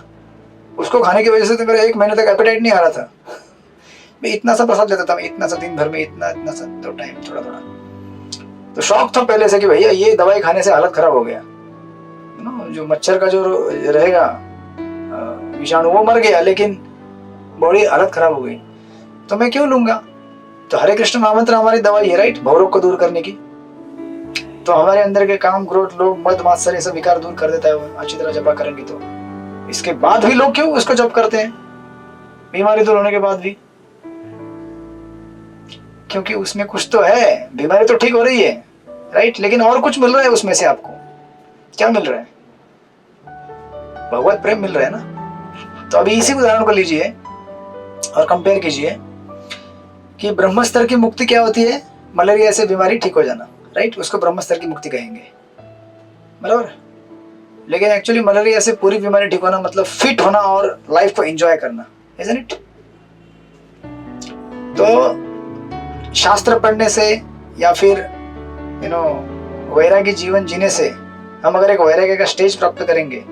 उसको खाने की वजह से तो मेरा 1 महीने तक एपेटाइट नहीं आ रहा था। मैं इतना सा प्रसाद लेता था, मैं इतना सा दिन भर में, इतना सा तो टाइम थोड़ा। तो शौक था पहले से कि भैया ये दवाई खाने से हालत खराब हो गया, जो मच्छर का जो रहेगा विषाणु वो मर गया, लेकिन बॉडी हालत खराब हो गई, तो मैं क्यों लूंगा? तो हरे कृष्ण महामंत्र हमारी दवाई है, राइट? भवरोग को दूर करने की। तो हमारे अंदर के काम, क्रोध, लोभ, मद, मात्सर्य सब विकार दूर कर देता है वो, अच्छी तरह जपा करेंगे तो। इसके बाद भी लोग क्यों उसको जप करते हैं बीमारी दूर होने के बाद भी? क्योंकि उसमें कुछ तो है। बीमारी तो ठीक हो रही है, राइट? लेकिन और कुछ मिल रहा है उसमें से। आपको क्या मिल रहा है? भगवत प्रेम मिल रहा है ना। तो अभी इसी उदाहरण को लीजिए और कंपेयर कीजिए कि ब्रह्म स्तर की मुक्ति क्या होती है? मलेरिया से बीमारी ठीक हो जाना, राइट? उसको ब्रह्म स्तर की मुक्ति कहेंगे, बराबर? लेकिन एक्चुअली मलेरिया से पूरी बीमारी ठीक होना मतलब फिट होना और लाइफ को एंजॉय करना, isn't it? तो शास्त्र पढ़ने से या फिर वैरागी जीवन जीने से हम अगर एक वैराग्य का स्टेज प्राप्त करेंगे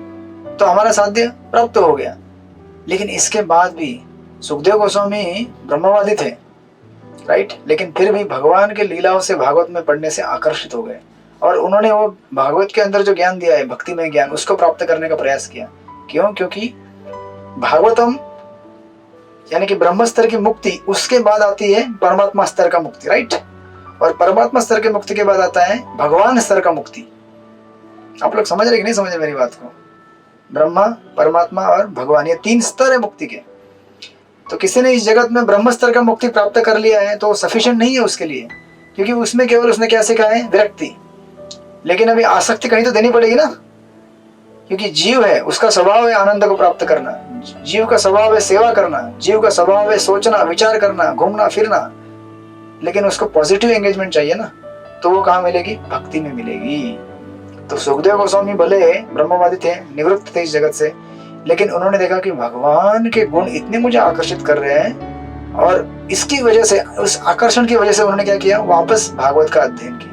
तो हमारा साध्य प्राप्त हो गया। लेकिन इसके बाद भी सुखदेव गोस्वामी ब्रह्मवादी थे, राइट? लेकिन फिर भी भगवान के लीलाओं से भागवत में पढ़ने से आकर्षित हो गए, और उन्होंने वो भागवत के अंदर जो ज्ञान दिया है, भक्तिमय ज्ञान, उसको प्राप्त करने का प्रयास किया। क्यों? क्योंकि भागवतम यानी कि ब्रह्म स्तर की मुक्ति, उसके बाद आती है परमात्मा स्तर का मुक्ति, राइट? और परमात्मा स्तर के मुक्ति के बाद आता है भगवान स्तर का मुक्ति। आप लोग समझ रहे कि नहीं समझ रहे मेरी बात को? ब्रह्मा, परमात्मा और भगवान, ये 3 स्तर है मुक्ति के। तो किसी ने इस जगत में ब्रह्म स्तर का मुक्ति प्राप्त कर लिया है तो सफिशिएंट नहीं है उसके लिए, क्योंकि उसमें केवल उसने क्या सीखा है? विरक्ति। लेकिन अभी आसक्ति कहीं तो देनी पड़ेगी ना, क्योंकि जीव है, उसका स्वभाव है आनंद को प्राप्त करना, जीव का स्वभाव है सेवा करना, जीव का स्वभाव है सोचना, विचार करना, घूमना फिरना। लेकिन उसको पॉजिटिव एंगेजमेंट चाहिए ना, तो वो कहाँ मिलेगी? भक्ति में मिलेगी। तो सुखदेव गोस्वामी भले ब्रह्मवादी थे, निवृत्त थे इस जगत से, लेकिन उन्होंने देखा कि भगवान के गुण इतने मुझे आकर्षित कर रहे हैं, और इसकी वजह से, उस आकर्षण की वजह से उन्होंने क्या किया? वापस भागवत का अध्ययन किया।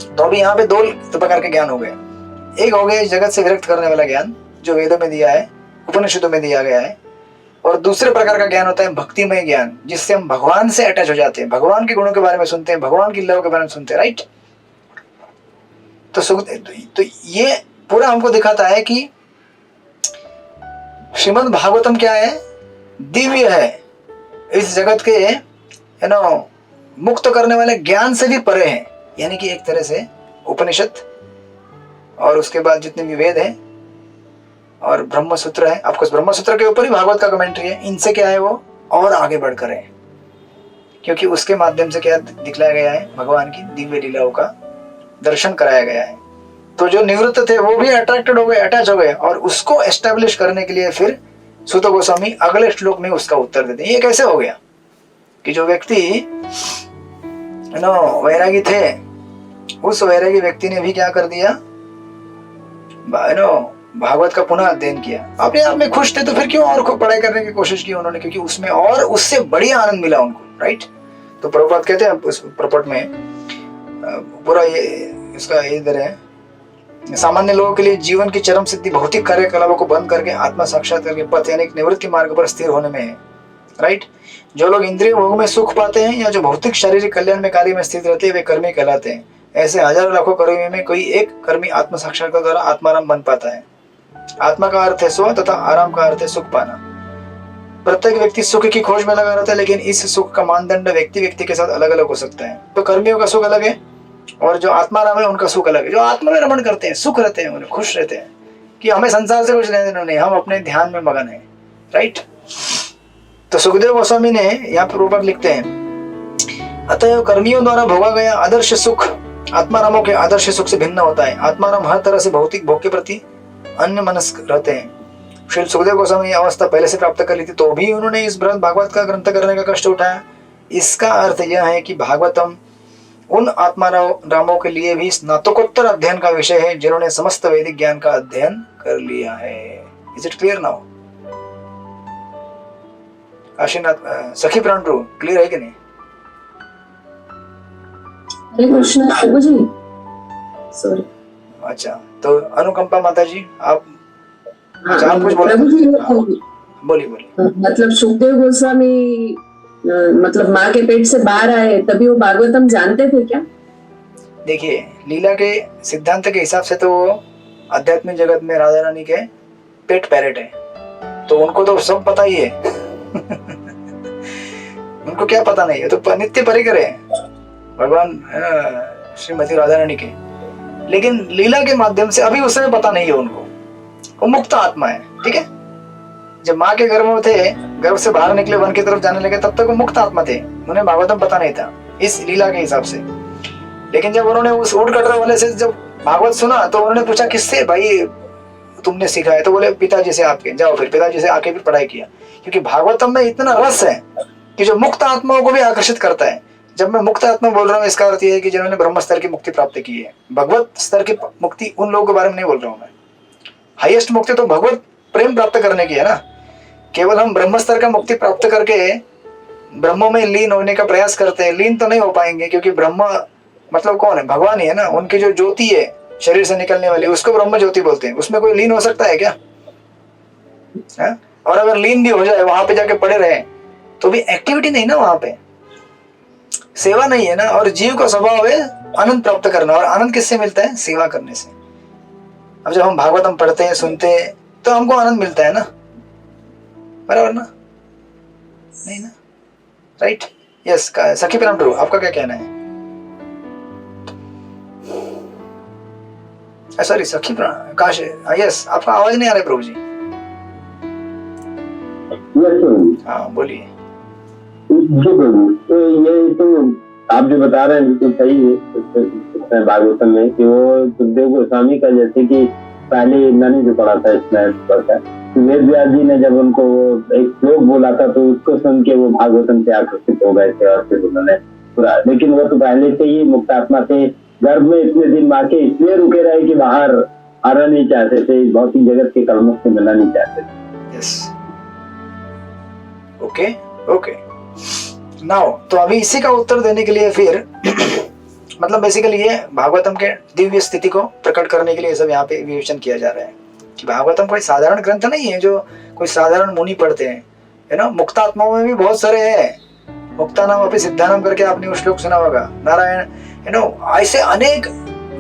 तो अभी यहाँ पे 2 प्रकार के ज्ञान हो गए। एक हो गया इस जगत से विरक्त करने वाला ज्ञान, जो वेदों में दिया है, उपनिषदों में दिया गया है, और दूसरे प्रकार का ज्ञान होता है भक्तिमय ज्ञान, जिससे हम भगवान से अटैच हो जाते हैं, भगवान के गुणों के बारे में सुनते हैं, भगवान की लीलाओं के बारे में सुनते हैं, राइट? तो ये पूरा हमको दिखाता है कि श्रीमद् भागवतम क्या है? दिव्य है, इस जगत के मुक्त करने वाले ज्ञान से भी परे है। यानी कि एक तरह से उपनिषद और उसके बाद जितने भी वेद हैं और ब्रह्म सूत्र है, आपको ब्रह्म सूत्र के ऊपर ही भागवत का कमेंट्री है, इनसे क्या है वो और आगे बढ़कर है, क्योंकि उसके माध्यम से क्या दिखलाया गया है? भगवान की दिव्य लीलाओं का दर्शन कराया गया है। तो जो निवृत्त थे वो भी अट्रैक्टेड हो गए, अटैच हो गए, और उसको एस्टेब्लिश करने के लिए फिर सूत गोस्वामी अगले श्लोक में उसका उत्तर देते हैं। ये कैसे हो गया? कि जो व्यक्ति वैरागी थे, उस वैरागी व्यक्ति ने भी क्या कर दिया, भागवत का पुनः अध्ययन किया। अपने आप में खुश थे तो फिर क्यों और पढ़ाई करने की कोशिश की उन्होंने, क्योंकि उसमें और उससे बढ़िया आनंद मिला उनको, राइट। तो प्रभुपाद कहते हैं उस प्रपट में पूरा ये इसका इधर है, सामान्य लोगों के लिए जीवन की चरम सिद्धि भौतिक कार्यकलापों को बंद करके आत्मा साक्षात्कार के पथ यानी निवृत्ति मार्ग पर स्थिर होने में है, राइट। जो लोग इंद्रिय भोग में सुख पाते हैं या जो भौतिक शारीरिक कल्याण में कार्य में स्थित रहते हैं वे कर्मी कहलाते हैं। ऐसे हजारों लाखों कर्मी में कोई एक कर्मी आत्म साक्षात्कार द्वारा आत्माराम बन पाता है। आत्मा का अर्थ है स्व तथा आराम का अर्थ है सुख पाना। प्रत्येक व्यक्ति सुख की खोज में लगा रहता है, लेकिन इस सुख का मानदंड व्यक्ति व्यक्ति के साथ अलग अलग हो सकता है। तो कर्मियों का सुख अलग है और जो आत्माराम है उनका सुख अलग है। जो आत्मा में रमण करते हैं, सुख रहते हैं, उन्हें खुश रहते हैं कि हमें संसार से कुछ लेने देना नहीं, हम अपने ध्यान में मगन है, राइट। तो सुखदेव गोस्वामी ने यहाँ पर ऊपर लिखते हैं, अतः कर्मियों द्वारा भोगा गया आदर्श सुख आत्मारामों के आदर्श सुख से भिन्न होता है। आत्माराम हर तरह से भौतिक भोग के प्रति अन्य मनस्क रहते हैं। श्री सुखदेव गोस्वामी ने अवस्था पहले से प्राप्त कर ली थी, तो भी उन्होंने इस बृहद भागवत का ग्रंथ करने का कष्ट उठाया। इसका अर्थ यह है कि भागवतम उन आत्मारामों के लिए भी स्नातकोत्तर अध्ययन का विषय है जिन्होंने समस्त वैदिक ज्ञान का अध्ययन कर लिया है। Is it clear now? Kashinath सखी प्राण क्लियर है कि नहीं? हरे कृष्ण प्रभु जी, सॉरी। अच्छा, तो अनुकंपा माता जी आप कुछ प्रभु जी, बोलिए बोलिए। मतलब सुखदेव गोस्वामी मतलब माँ के पेट से बाहर आए तभी वो भागवतम जानते थे क्या? देखिए, लीला के सिद्धांत के हिसाब से तो वो आध्यात्मिक जगत में राधा रानी के पेट पैरेट है, तो उनको तो सब पता ही है। उनको क्या पता नहीं है, तो नित्य परिकर है भगवान श्रीमती राधा रानी के। लेकिन लीला के माध्यम से अभी उस समय पता नहीं है उनको, वो मुक्त आत्मा है, ठीक है। जब माँ के गर्भ में थे, गर्भ से बाहर निकले, वन की तरफ जाने लगे, तब तक वो मुक्त आत्मा थे, उन्हें भागवतम पता नहीं था इस लीला के हिसाब से। लेकिन जब उन्होंने उस ऊंट कटरा वाले से जब भागवत सुना तो उन्होंने पूछा किससे भाई तुमने सीखा है? तो बोले पिताजी से आपके। जाओ फिर पिताजी से आके भी पढ़ाई किया, क्योंकि भागवतम में इतना रस है कि जो मुक्त आत्माओं को भी आकर्षित करता है। जब मैं मुक्त आत्मा बोल रहा हूँ, इसका अर्थ यह है कि जिन्होंने ब्रह्म स्तर की मुक्ति प्राप्त की है। भगवत स्तर की मुक्ति उन लोगों के बारे में नहीं बोल रहा हूँ मैं। हाईएस्ट मुक्ति तो भगवत प्रेम प्राप्त करने की है ना। केवल हम ब्रह्म स्तर का मुक्ति प्राप्त करके ब्रह्म में लीन होने का प्रयास करते हैं, लीन तो नहीं हो पाएंगे, क्योंकि ब्रह्म मतलब कौन है? भगवान ही है ना। उनकी जो ज्योति है शरीर से निकलने वाली, उसको ब्रह्म ज्योति बोलते हैं। उसमें कोई लीन हो सकता है क्या? है? और अगर लीन भी हो जाए, वहां पे जाके पड़े रहे, तो भी एक्टिविटी नहीं ना, वहां पे सेवा नहीं है ना। और जीव का स्वभाव है आनंद प्राप्त करना, और आनंद किससे मिलता है? सेवा करने से। अब जब हम भागवतम पढ़ते हैं, सुनते हैं, तो हमको आनंद मिलता है ना, बराबर ना? नहीं ना, राइट? यस, सखी प्राण प्रभु आपका क्या कहना है? सॉरी, सखी प्राण काश, यस, आपका आवाज नहीं आ रहा है प्रभु जी। हाँ बोलिए। जी प्रभु, तो ये तो आप जो बता रहे हैं तो सही है भागवतम में कि वो सुखदेव गोस्वामी का, जैसे कि पहले मैंने जो पढ़ा था इसमें पढ़ा, वेद व्यास जी ने जब उनको वो एक श्लोक बोला था तो उसको सुन के वो भागवतम से आकर्षित हो गए थे, और फिर उन्होंने पूरा, लेकिन वो तो पहले से ही मुक्त आत्मा थे। गर्भ में इतने दिन माँ के इसलिए रुके रहे कि बाहर आना नहीं चाहते थे, भौतिक जगत के कर्मों से मिलना नहीं चाहते थे। Yes, okay okay. नाउ तो अभी इसी का उत्तर देने के लिए फिर मतलब बेसिकली ये भागवतम के दिव्य स्थिति को प्रकट करने के लिए सब यहाँ पे विवेचन किया जा रहा है कि भागवतम कोई साधारण ग्रंथ नहीं है जो कोई साधारण मुनि पढ़ते हैं, है ना। मुक्तात्माओं में भी बहुत सारे हैं। मुक्ता नाम अपनी सिद्धानाम करके आपने वो श्लोक सुना होगा, नारायण, है ना। ऐसे अनेक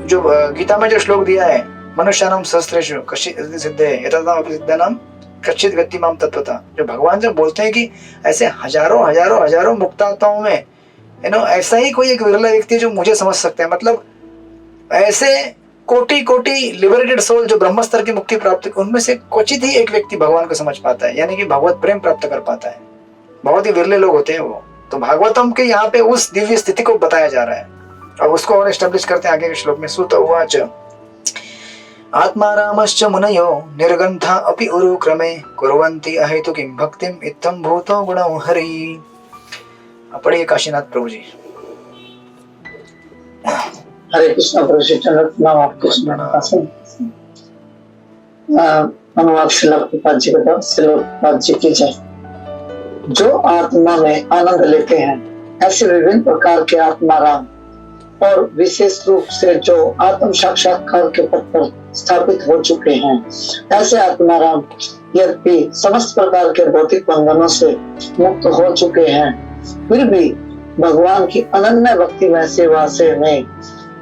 जो गीता में जो श्लोक दिया है, मनुष्यानाम सहस्रेषु कश्चित् सिद्धे एतदाम अपि सिद्धानाम कश्चित् गति माम तत्वता, जो भगवान जब बोलते हैं कि ऐसे हजारों हजारों हजारों मुक्तात्माओं में, है ना, ऐसा ही कोई एक विरला व्यक्ति जो मुझे समझ सकते हैं। मतलब ऐसे कोटि कोटि लिबरेटेड सोल जो ब्रह्म स्तर की मुक्ति प्राप्त, उनमें से क्वचित ही एक व्यक्ति भगवान को समझ पाता है, यानी कि भगवत प्रेम प्राप्त कर पाता है। बहुत ही विरले लोग होते हैं वो। तो भागवतम के यहाँ पे उस दिव्य स्थिति को बताया जा रहा है। अब उसको और एस्टेब्लिश करते हैं आगे के श्लोक में। सुत उवाच आत्मारामश्च मुनयो निर्गंथा अपि उरुक्रमे कुर्वन्ति अहेतुकीं भक्तिं इत्थं भूतो गुणो हरि। पढ़िए काशीनाथ प्रभु जी। हरे कृष्ण प्रभु श्री चंद्र नाम आप कृष्ण अनुवाद श्रील प्रभुपाद जी का श्रील प्रभुपाद जी की जय। जो आत्मा में आनंद लेते हैं ऐसे विभिन्न प्रकार के आत्माराम और विशेष रूप से जो आत्म साक्षात्कार के पथ पर स्थापित हो चुके हैं, ऐसे आत्माराम यद्यपि समस्त प्रकार के भौतिक बंधनों से मुक्त हो चुके हैं, फिर भी भगवान की अनन्य भक्तिमय सेवा से में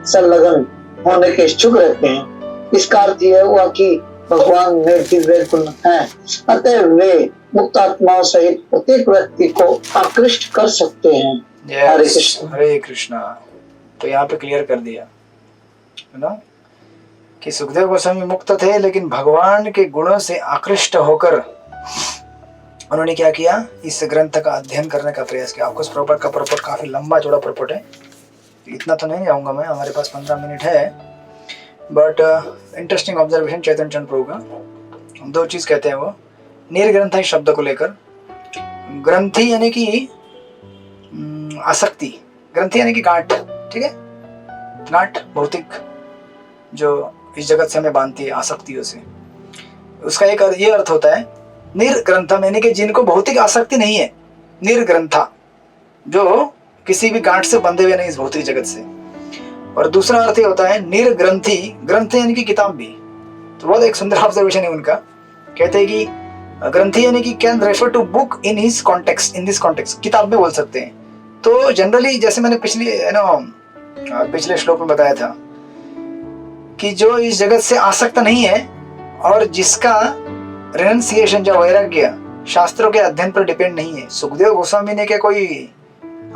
संलग्न होने के इच्छुक रहते हैं। इसका अर्थ यह हुआ कि भगवान में दिव्य गुण है, अतः वे मुक्त आत्माओं सहित प्रत्येक व्यक्ति को आकृष्ट कर सकते हैं। हरे कृष्ण। हरे कृष्णा। तो यहाँ पे क्लियर कर दिया है ना कि सुखदेव गोस्वामी मुक्त थे, लेकिन भगवान के गुणों से आकृष्ट होकर उन्होंने क्या किया, इस ग्रंथ का अध्ययन करने का प्रयास किया। आपको प्रॉपर का प्रॉपर काफी लंबा चौड़ा प्रॉपर है, इतना तो नहीं जाऊंगा मैं, हमारे पास 15 मिनट है। बट इंटरेस्टिंग ऑब्जर्वेशन चैतन्य चंद्र प्रभु का, 2 चीज कहते हैं वो निर्ग्रंथि शब्द को लेकर। ग्रंथि यानी कि आसक्ति, ग्रंथि यानी कि गांठ, ठीक है, गांठ भौतिक जो इस जगत से हमें बांधती है आसक्तियों से। उसका एक ये अर्थ होता है निर्ग्रंथम, यानी कि जिनको भौतिक आसक्ति नहीं है, निर्ग्रंथा, जो किसी भी गांठ से बंधे हुए नहीं इस भौतिक जगत से। और दूसरा अर्थ ये होता है निर्ग्रंथि, ग्रंथ यानी कि किताब भी। तो बहुत एक सुंदर ऑब्जर्वेशन है उनका, कहते हैं कि ग्रंथि यानी कि can refer to book in his context, in this context, किताब में बोल सकते हैं। तो जनरली जैसे मैंने पिछले श्लोक में बताया था कि जो इस जगत से आसक्त नहीं है और जिसका रेनंसिएशन या वैराग्य शास्त्रों के अध्ययन पर डिपेंड नहीं है। सुखदेव गोस्वामी ने क्या कोई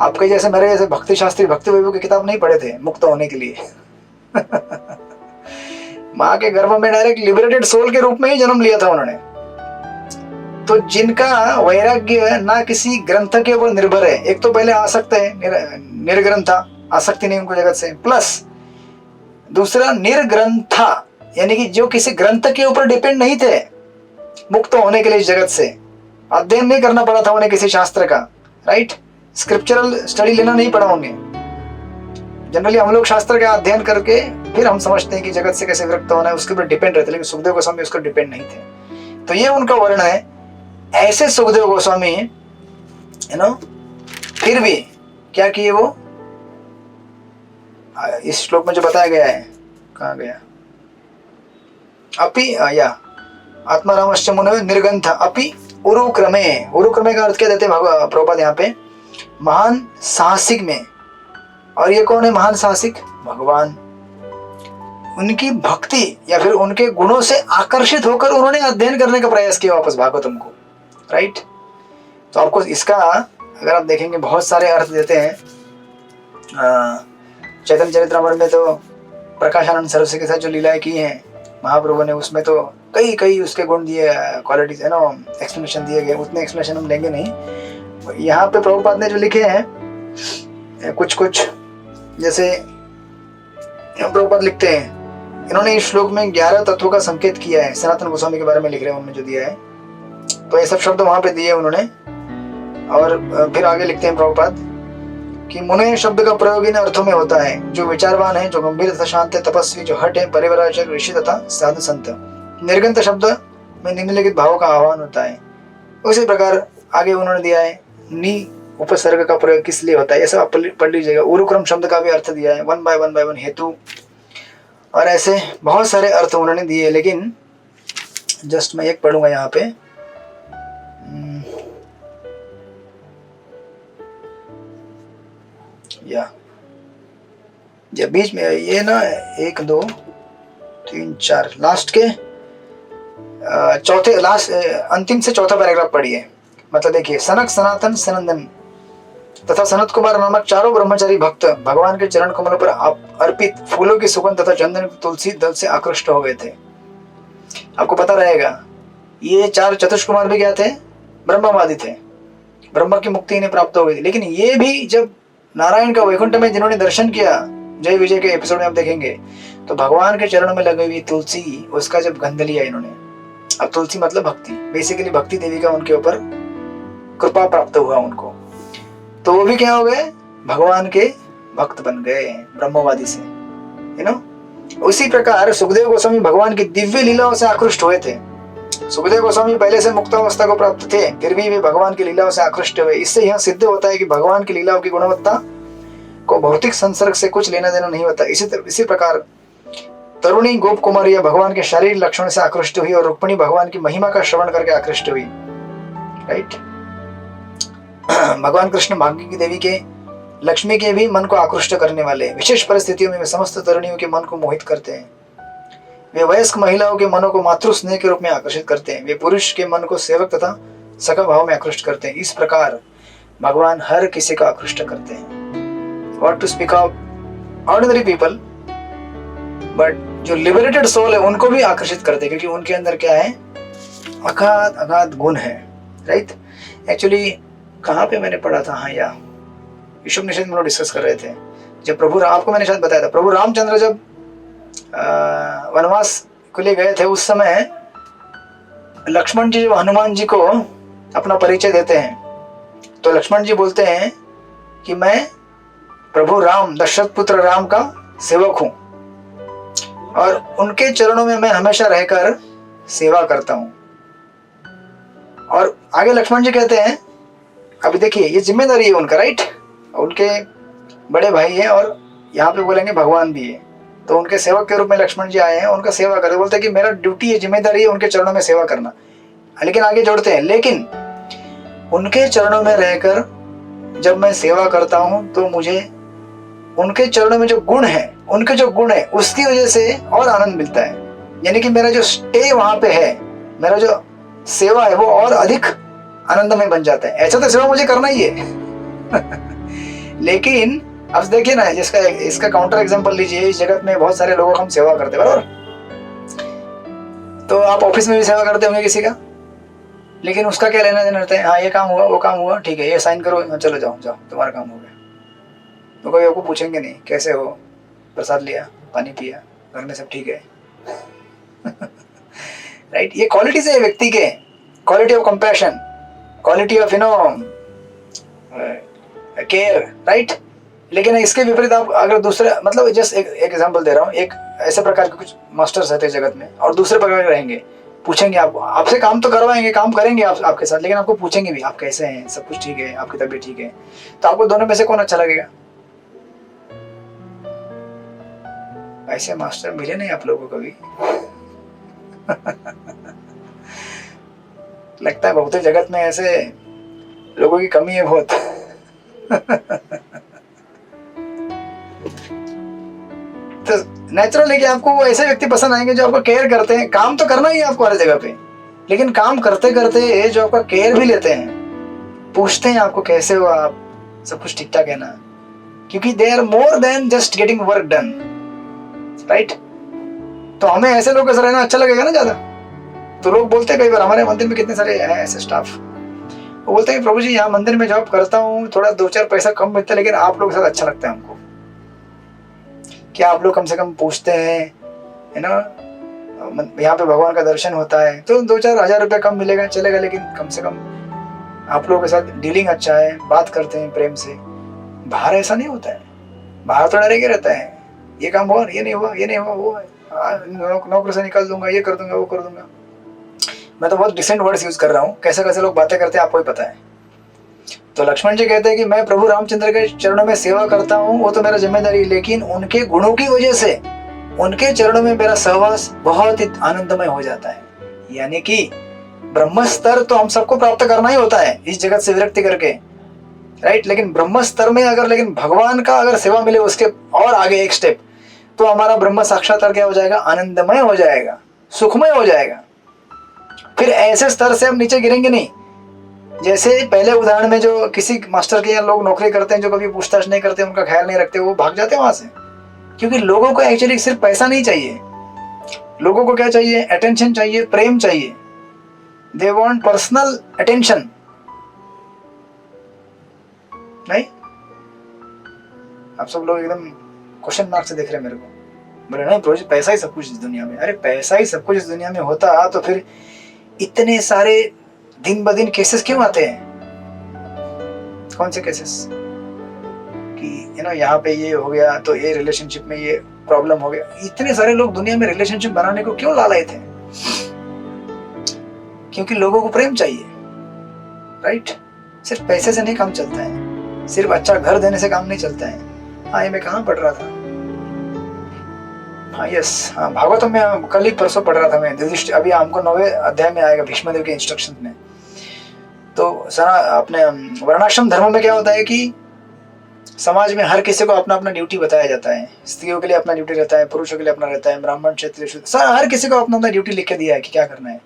आपके जैसे मेरे जैसे भक्ति शास्त्री भक्ति वैभव की किताब नहीं पढ़े थे मुक्त होने के लिए माँ के गर्भ में डायरेक्ट लिबरेटेड सोल के रूप में ही जन्म लिया था उन्होंने। तो जिनका वैराग्य ना किसी ग्रंथ के ऊपर निर्भर है, एक तो पहले आसक्त है, निर्ग्रंथा, आसक्ति नहीं उनको जगत से, प्लस दूसरा निर्ग्रंथा यानी कि जो किसी ग्रंथ के ऊपर डिपेंड नहीं थे मुक्त होने के लिए इस जगत से, अध्ययन नहीं करना पड़ा था उन्हें किसी शास्त्र का, राइट, स्क्रिप्चरल स्टडी लेना नहीं पड़ा उन्हें। जनरली हम लोग शास्त्र का अध्ययन करके फिर हम समझते हैं कि जगत से कैसे विरक्त होना है, उसके ऊपर डिपेंड रहते, लेकिन सुखदेव गोस्वामी उसका डिपेंड नहीं थे। तो ये उनका वर्णन है। ऐसे सुखदेव गोस्वामी यू नो फिर भी क्या किए, वो इस श्लोक में जो बताया गया है, कहाँ गया, अपि या आत्मारामश्च मुनयो निर्गंथ अपि उरुक्रमे, उरुक्रमे का अर्थ क्या देते हैं प्रभुपाद यहाँ पे, महान साहसिक में। और ये कौन है महान साहसिक, भगवान। उनकी भक्ति या फिर उनके गुणों से आकर्षित होकर उन्होंने अध्ययन करने का प्रयास किया वापस भागवतम को, राइट। तो आपको इसका अगर आप देखेंगे बहुत सारे अर्थ देते हैं। चैतन्य चरितमृत में तो प्रकाशानंद सरस्वती के साथ जो लीलाएं की हैं महाप्रभु ने, उसमें तो कई उसके गुण दिए, क्वालिटीज है ना, एक्सप्लेनेशन दिए गए। उतने एक्सप्लेनेशन हम लेंगे नहीं। यहाँ पे प्रभुपाद ने जो लिखे हैं कुछ जैसे प्रभुपाद लिखते हैं, इन्होंने इस श्लोक में 11 तत्वों का संकेत किया है, सनातन गोस्वामी के बारे में लिख रहे हैं उन्होंने जो दिया है। तो ये सब शब्द वहां पे दिए उन्होंने। और फिर आगे लिखते हैं प्रभुपाद कि मुने शब्द का प्रयोग इन अर्थों में होता है, जो विचारवान है, जो गंभीर तथा शांत है, तपस्वी, जो हट है, परिवराजक, ऋषि तथा साधु संत। निर्गंत शब्द में निम्नलिखित भावों का आह्वान होता है। उसी प्रकार आगे उन्होंने दिया है नी उपसर्ग का प्रयोग किस लिए होता है, ऐसा आप पढ़ लीजिएगा। उरुक्रम शब्द का भी अर्थ दिया है, 1 by 1 हेतु, और ऐसे बहुत सारे अर्थ उन्होंने दिए। लेकिन जस्ट मैं एक पढ़ूंगा यहाँ पे, या बीच में ये ना 1 2 3 4 लास्ट के चौथे लास्ट अंतिम से चौथा पैराग्राफ पढ़िए। मतलब देखिए, सनक सनातन सनंदन तथा सनत कुमार नामक चारों ब्रह्मचारी भक्त भगवान के चरण कमलों पर अर्पित फूलों की सुगंध तथा चंदन तुलसी दल से आकृष्ट हो गए थे। आपको पता रहेगा ये 4 चतुष्कुमार भी क्या थे, ब्रह्मवादी थे, ब्रह्म की मुक्ति इन्हें प्राप्त हो गई थी। लेकिन ये भी जब नारायण का वैकुंठ में जिन्होंने दर्शन किया, जय विजय के एपिसोड में आप देखेंगे, तो भगवान के चरणों में लगी हुई तुलसी, उसका जब गंध लिया इन्होंने, अब तुलसी मतलब भक्ति, बेसिकली भक्ति देवी का उनके ऊपर कृपा प्राप्त हुआ उनको। तो वो भी क्या हो गए, भगवान के भक्त बन गए ब्रह्मवादी से, यू नो। उसी प्रकार सुखदेव गोस्वामी भगवान की दिव्य लीलाओं से आकृष्ट हुए थे। सुखदेव गोस्वामी पहले से मुक्तावस्था को प्राप्त थे, फिर भी वे भगवान की लीलाओं से आकृष्ट हुए। इससे यह सिद्ध होता है कि भगवान की लीलाओं की गुणवत्ता को भौतिक संसर्ग से कुछ लेना देना नहीं होता। इसी प्रकार तरुणी गोप कुमारी या भगवान के शारीरिक लक्षण से आकृष्ट हुई और रुक्मिणी भगवान की महिमा का श्रवण करके आकृष्ट हुई, राइट। भगवान कृष्ण भाग्य की देवी के, लक्ष्मी के भी मन को आकृष्ट करने वाले। विशेष परिस्थितियों में वे समस्त तरुणियों के मन को मोहित करते हैं। वे वयस्क महिलाओं के मनों को मातृ स्नेह के रूप में आकर्षित करते हैं। वे पुरुष के मन को सेवक तथा सखा भाव में आकृष्ट करते हैं। इस प्रकार भगवान हर किसी को आकृष्ट करते हैं। What to speak of ordinary people, but जो लिबरेटेड सोल है उनको भी आकर्षित करते हैं, क्योंकि उनके अंदर क्या है, अगाध अगाध गुण है, राइट। एक्चुअली कहाँ पे मैंने पढ़ा था, हाँ या विश्वोपनिषद में लोग डिस्कस कर रहे थे। जब प्रभु, आपको मैंने शायद बताया था, प्रभु रामचंद्र जब वनवास के लिए गए थे, उस समय लक्ष्मण जी जब हनुमान जी को अपना परिचय देते हैं, तो लक्ष्मण जी बोलते हैं कि मैं प्रभु राम, दशरथ पुत्र राम का सेवक हूं और उनके चरणों में मैं हमेशा रहकर सेवा करता हूं। और आगे लक्ष्मण जी कहते हैं, अभी देखिए ये जिम्मेदारी है उनका, राइट। उनके बड़े भाई हैं और यहाँ पे बोलेंगे भगवान भी है, तो उनके सेवक के रूप में लक्ष्मण जी आए हैं, उनका सेवा करते। बोलते हैं कि मेरा ड्यूटी है, जिम्मेदारी है उनके चरणों में सेवा करना। लेकिन आगे जोड़ते हैं, लेकिन उनके चरणों में रहकर जब मैं सेवा करता हूं तो मुझे उनके चरणों में जो गुण है, उनके जो गुण है उसकी वजह से और आनंद मिलता है। यानी कि मेरा जो स्टे वहां पे है, मेरा जो सेवा है वो और अधिक आनंदमय बन जाता है। ऐसा तो सेवा मुझे करना ही है लेकिन अब देखिए ना, जिसका इसका काउंटर एग्जांपल लीजिए, इस जगत में बहुत सारे लोगों को हम सेवा करते हैं, बराबर। तो आप ऑफिस में भी सेवा करते होंगे किसी का, लेकिन उसका क्या लेना देना रहता है, हाँ ये काम हुआ, वो काम हुआ, ठीक है ये साइन करो, चलो जाओ जाओ तुम्हारा काम हो गया। तो कोई आपको पूछेंगे नहीं कैसे हो, प्रसाद लिया, पानी पिया, घर में सब ठीक है राइट। ये क्वालिटीज है व्यक्ति के, quality of compassion, quality of care, right. लेकिन इसके विपरीत आप अगर दूसरे, मतलब जस्ट एक एग्जांपल दे रहा हूँ, एक ऐसे प्रकार के कुछ मास्टर्स रहते हैं जगत में और दूसरे प्रकार के रहेंगे, पूछेंगे आपसे काम तो करवाएंगे, काम करेंगे आपके साथ, लेकिन आपको पूछेंगे भी आप कैसे हैं, सब कुछ ठीक है, आपकी तबीयत ठीक है। तो आपको दोनों में से कौन अच्छा लगेगा? ऐसे मास्टर मिले नहीं आप लोगों को कभी लगता है बहुत जगत में ऐसे लोगों की कमी है बहुत तो नेचुरल है कि आपको वो ऐसे व्यक्ति पसंद आएंगे जो आपको केयर करते हैं। काम तो करना ही है आपको हर जगह पे, लेकिन काम करते करते जो आपका केयर भी लेते हैं, पूछते हैं आपको कैसे हो आप, सब कुछ ठीक ठाक है ना, क्योंकि they are more than just getting work done, right. तो हमें ऐसे लोगों के साथ रहना अच्छा लगेगा ना ज्यादा। तो लोग बोलते हैं कई बार, हमारे मंदिर में कितने सारे हैं ऐसे स्टाफ, वो बोलते हैं प्रभु जी यहाँ मंदिर में जॉब करता हूँ, थोड़ा 2-4 पैसा कम मिलता है, लेकिन आप लोगों के साथ अच्छा लगता है हमको। क्या आप लोग कम से कम पूछते हैं, है ना, यहाँ पे भगवान का दर्शन होता है, तो 2-4 हज़ार रुपये कम मिलेगा चलेगा, लेकिन कम से कम आप लोगों के साथ डीलिंग अच्छा है, बात करते हैं प्रेम से। बाहर ऐसा नहीं होता है, बाहर तो डरे के रहता है, ये काम हुआ, ये नहीं हुआ, ये नहीं हुआ, वो नौकरी से निकाल दूंगा, ये कर दूंगा, वो कर दूंगा। मैं तो बहुत डिसेंट वर्ड्स यूज कर रहा हूँ, कैसे कैसे लोग बातें करते हैं आपको ही पता है। तो लक्ष्मण जी कहते हैं कि मैं प्रभु रामचंद्र के चरणों में सेवा करता हूँ, वो तो मेरा जिम्मेदारी, लेकिन उनके गुणों की वजह से उनके चरणों में मेरा सहवास बहुत ही आनंदमय हो जाता है। यानी कि ब्रह्म स्तर तो हम सबको प्राप्त करना ही होता है इस जगत से विरक्ति करके, राइट। लेकिन ब्रह्म स्तर में अगर, लेकिन भगवान का अगर सेवा मिले उसके और आगे एक स्टेप, तो हमारा ब्रह्म साक्षात्कार क्या हो जाएगा, आनंदमय हो जाएगा, सुखमय हो जाएगा। फिर ऐसे स्तर से हम नीचे गिरेंगे नहीं। जैसे पहले उदाहरण में जो किसी मास्टर के यहाँ लोग नौकरी करते हैं, जो कभी पूछताछ नहीं करते, उनका ख्याल नहीं रखते, वो भाग जाते हैं वहां से, क्योंकि लोगों को एक्चुअली सिर्फ पैसा नहीं चाहिए, लोगों को क्या चाहिए, अटेंशन चाहिए, प्रेम चाहिए। दे वांट पर्सनल अटेंशन, नहीं? आप सब लोग एकदम क्वेश्चन मार्क से देख रहे हैं मेरे को, बोले नहीं प्रभु जी पैसा ही सब कुछ इस दुनिया में। अरे पैसा ही सब कुछ इस दुनिया में होता तो फिर इतने सारे दिन ब दिन केसेस क्यों आते हैं? कौन से केसेस कि यहाँ पे ये हो गया तो ये रिलेशनशिप में ये प्रॉब्लम हो गया। इतने सारे लोग दुनिया में रिलेशनशिप बनाने को क्यों लालायित हैं? क्योंकि लोगों को प्रेम चाहिए, राइट? सिर्फ पैसे से नहीं काम चलता है, सिर्फ अच्छा घर देने से काम नहीं चलता है। हाँ, ये मैं कहाँ पढ़ रहा था? हाँ यस, हाँ भागवतम में कल ही परसों पढ़ रहा था मैं। युधिष्ठिर अभी हमको 9वें अध्याय में आएगा भीष्मदेव के इंस्ट्रक्शन में। तो सारा अपने वर्णाश्रम धर्म में क्या होता है कि समाज में हर किसी को अपना अपना ड्यूटी बताया जाता है। स्त्रियों के लिए अपना ड्यूटी रहता है, पुरुषों के लिए अपना रहता है, ब्राह्मण क्षत्रिय शूद्र, हर किसी को अपना अपना ड्यूटी लिख के दिया है कि क्या करना है।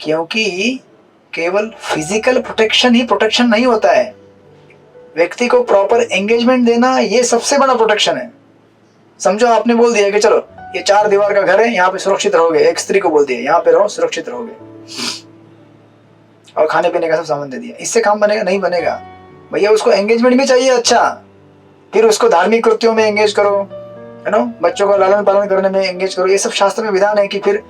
क्योंकि केवल फिजिकल प्रोटेक्शन ही प्रोटेक्शन नहीं होता है, व्यक्ति को प्रॉपर एंगेजमेंट देना ये सबसे बड़ा प्रोटेक्शन है। समझो आपने बोल दिया कि चलो ये 4 दीवार का घर है, यहाँ पे सुरक्षित रहोगे। एक स्त्री को बोल दिया यहाँ पे रहो, सुरक्षित रहोगे, और खाने पीने का सब सामान दे दिया। इससे काम बनेगा? नहीं बनेगा भैया। उसको एंगेजमेंट भी चाहिए अच्छा, फिर उसको धार्मिक कृत्यों में एंगेज करो, है ना, बच्चों का लालन पालन करने में एंगेज करो। ये सब शास्त्र में विधान है कि फिर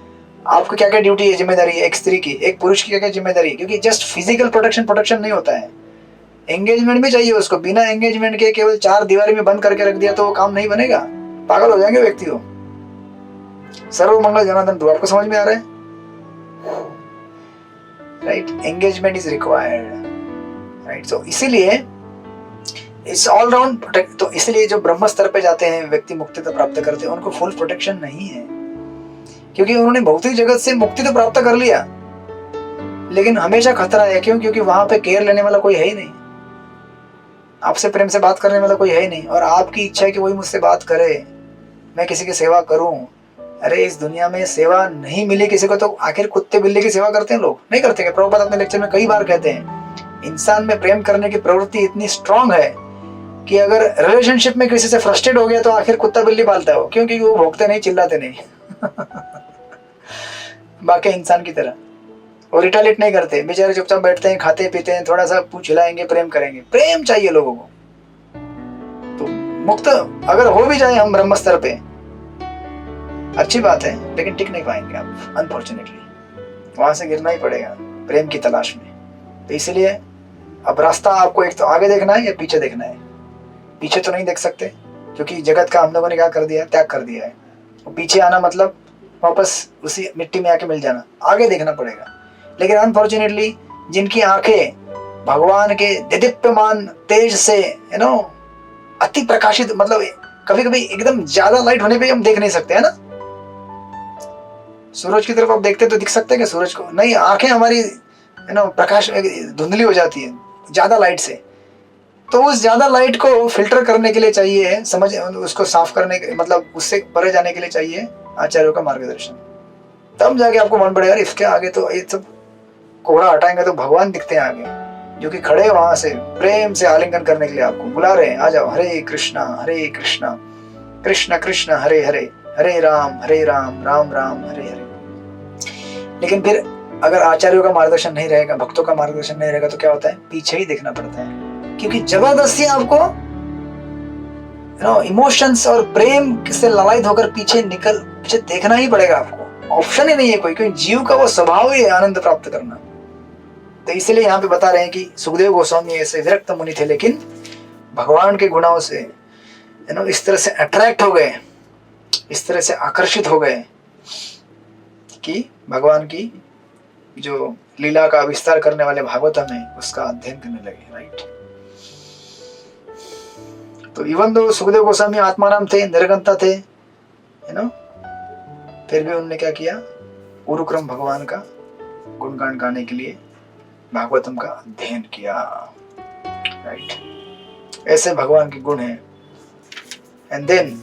आपको क्या क्या ड्यूटी है, जिम्मेदारी है, एक स्त्री की, एक पुरुष की क्या क्या जिम्मेदारी है। क्योंकि जस्ट फिजिकल प्रोटेक्शन नहीं होता है, एंगेजमेंट भी चाहिए उसको। बिना एंगेजमेंट के केवल 4 दीवारी में बंद करके रख दिया तो वो काम नहीं बनेगा, पागल हो जाएंगे व्यक्ति को। सर्व मंगल जनार्दन तो आपको समझ में आ रहा है, right? Engagement is required, right? So इसीलिए इट्स ऑल राउंड प्रोटेक्ट। तो इसलिए जो ब्रह्म स्तर पे जाते हैं व्यक्ति मुक्ति तो प्राप्त करते हैं, उनको फुल प्रोटेक्शन नहीं है, क्योंकि उन्होंने भौतिक जगत से मुक्ति तो प्राप्त कर लिया, लेकिन हमेशा खतरा है। क्यों? क्योंकि वहां पे केयर लेने वाला कोई है ही नहीं, आपसे प्रेम से बात करने वाला कोई है ही नहीं। और आपकी इच्छा है कि वही मुझसे बात करे, मैं किसी की सेवा करूं। अरे इस दुनिया में सेवा नहीं मिली किसी को तो आखिर कुत्ते बिल्ली की सेवा करते हैं लोग? नहीं करते क्या? प्रभुपाद अपने लेक्चर में कई बार कहते हैं, इंसान में प्रेम करने की प्रवृत्ति इतनी स्ट्रांग है कि अगर रिलेशनशिप में किसी से फ्रस्ट्रेट हो गया तो आखिर कुत्ता बिल्ली पालता है वो, क्योंकि वो भोंकते नहीं, चिल्लाते नहीं बाकी इंसान की तरह वो रिटालिएट नहीं करते, बेचारे चुपचाप बैठते हैं, खाते पीते हैं, थोड़ा सा पूछ हिलाएंगे, प्रेम करेंगे। प्रेम चाहिए लोगों को। तो मुक्त अगर हो भी जाए हम ब्रह्म स्तर पे, अच्छी बात है, लेकिन टिक नहीं पाएंगे आप, अनफॉर्चुनेटली वहां से गिरना ही पड़ेगा प्रेम की तलाश में। तो इसलिए अब रास्ता आपको एक तो आगे देखना है या पीछे देखना है। पीछे तो नहीं देख सकते क्योंकि जगत का हम लोगों ने क्या कर दिया है, त्याग कर दिया है। और पीछे आना मतलब वापस उसी मिट्टी में आके मिल जाना, आगे देखना पड़ेगा। लेकिन अनफॉर्चुनेटली जिनकी आंखें भगवान के दिदीप्यमान तेज से अति प्रकाशित, मतलब कभी कभी एकदम ज्यादा लाइट होने पे हम देख नहीं सकते, है ना? सूरज की तरफ आप देखते तो दिख सकते हैं क्या सूरज को? नहीं, आंखें हमारी प्रकाश धुंधली हो जाती है ज्यादा लाइट से। तो उस ज्यादा लाइट को फिल्टर करने के लिए चाहिए, समझ, उसको साफ करने के मतलब उससे परे जाने के लिए चाहिए आचार्यों का मार्गदर्शन। तब जाके आपको मन पड़ेगा इसके आगे तो ये सब कोहरा हटाएंगे तो भगवान दिखते हैं आगे, जो कि खड़े वहां से प्रेम से आलिंगन करने के लिए आपको बुला रहे हैं, आ जाओ, हरे कृष्णा कृष्ण कृष्ण हरे हरे, हरे राम राम राम हरे हरे। लेकिन फिर अगर आचार्यों का मार्गदर्शन नहीं रहेगा, भक्तों का मार्गदर्शन नहीं रहेगा तो क्या होता है? पीछे ही देखना पड़ता है, क्योंकि जबरदस्ती आपको इमोशंस और प्रेम से ललायित होकर पीछे देखना ही पड़ेगा आपको, ऑप्शन ही नहीं है कोई, क्योंकि जीव का वो स्वभाव ही है आनंद प्राप्त करना। तो इसलिए यहाँ पे बता रहे हैं कि सुखदेव गोस्वामी ऐसे विरक्त मुनि थे, लेकिन भगवान के गुणों से इस तरह से अट्रैक्ट हो गए, इस तरह से आकर्षित हो गए कि भगवान की जो लीला का विस्तार करने वाले भागवतम है उसका अध्ययन करने लगे, राइट? तो इवन दो सुखदेव गोस्वामी आत्माराम थे, निर्गंता थे, फिर भी उन्होंने क्या किया? उरुक्रम भगवान का गुणगान गाने के लिए भागवतम का अध्ययन किया, राइट? ऐसे भगवान के गुण हैं। एंड देन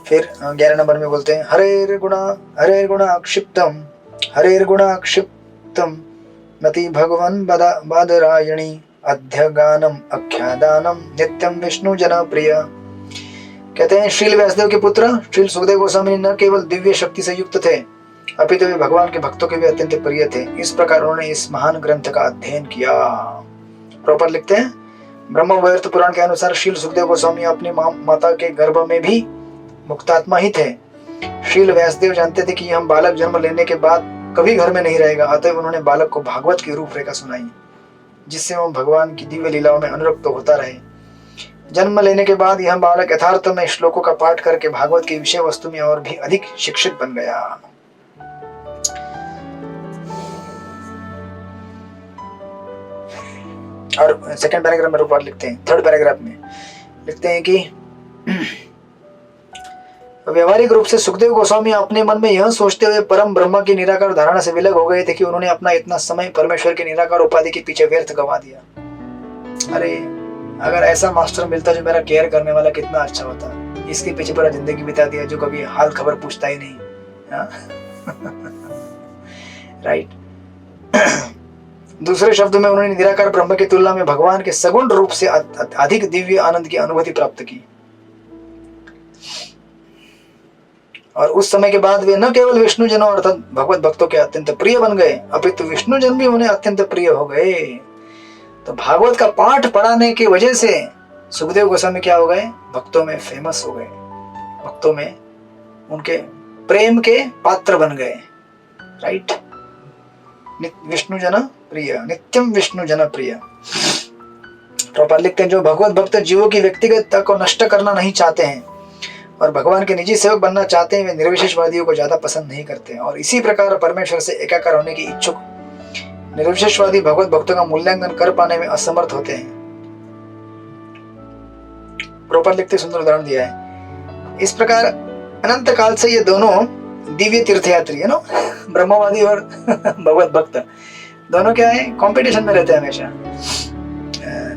फिर 11 नंबर में बोलते हैं, हरे गुणा क्षिप्तम मति भगवन बादरायणी अध्यगानम अख्यादानम नित्यम विष्णु जना प्रिय। कहते हैं श्रील व्यासदेव के पुत्र श्रील सुखदेव गोस्वामी न केवल दिव्य शक्ति से युक्त थे, अपितु वे भगवान के भक्तों के भी अत्यंत प्रिय थे। इस प्रकार उन्होंने इस महान ग्रंथ का अध्ययन किया। प्रॉपर लिखते हैं, ब्रह्म वैवर्त पुराण के अनुसार श्रील सुखदेव गोस्वामी अपनी माता के गर्भ में भी मुक्तात्मा ही थे। श्रील व्यासदेव जानते थे कि हम बालक जन्म लेने के बाद कभी घर में नहीं रहेगा। अतः उन्होंने बालक को भागवत की रूपरेखा सुनाई, जिससे वह भगवान की दिव्य लीलाओं में अनुरक्त होता रहे। जन्म लेने के बाद यह बालक यथार्थ में श्लोकों का पाठ करके भागवत की विषय वस्तु में और भी अधिक शिक्षित बन गया। और सेकंड पैराग्राफ में रूपपाल लिखते हैं, थर्ड पैराग्राफ में लिखते हैं कि व्यवहारिक रूप से सुखदेव गोस्वामी अपने मन में यह सोचते हुए परम ब्रह्म की निराकार धारणा से विलग हो गए थे कि उन्होंने अपना इतना समय परमेश्वर के निराकार उपाधि के पीछे व्यर्थ गवा दिया। अरे अगर ऐसा मास्टर मिलता जो मेरा केयर करने वाला, कितना अच्छा होता। इसके पीछे पूरा जिंदगी बिता दिया, जो कभी हाल खबर पूछता ही नहीं। राइट। दूसरे शब्दों में उन्होंने निराकार ब्रह्म की तुलना में भगवान के सगुण रूप से अधिक दिव्य आनंद की अनुभूति प्राप्त की। और उस समय के बाद वे न केवल विष्णु जनों अर्थात भगवत भक्तों के अत्यंत प्रिय बन गए, अपितु विष्णु जन भी उन्हें अत्यंत प्रिय हो गए। तो भागवत का पाठ पढ़ाने की वजह से सुखदेव गोस्वामी क्या हो गए? भक्तों में फेमस हो गए, भक्तों में उनके प्रेम के पात्र बन गए। राइट। विष्णु जन प्रिय, नित्यम विष्णु जन प्रिय। प्रभुपाद लिखते हैं, जो भगवत भक्त जीवों की व्यक्तिगतता को नष्ट करना नहीं चाहते हैं और भगवान के निजी सेवक बनना चाहते हैं, वे निर्विशेषवादियों को ज्यादा पसंद नहीं करते हैं। और इसी प्रकार परमेश्वर से एकाकार होने की इच्छुक निर्विशेषवादी भगवत भक्तों का मूल्यांकन कर पाने में असमर्थ होते हैं। प्रभुपाद लिखते सुंदर उदाहरण दिया है। इस प्रकार अनंत काल से ये दोनों दिव्य तीर्थयात्री है ना, ब्रह्मवादी और भगवत भक्त दोनों क्या है? कंपटीशन में रहते हैं हमेशा।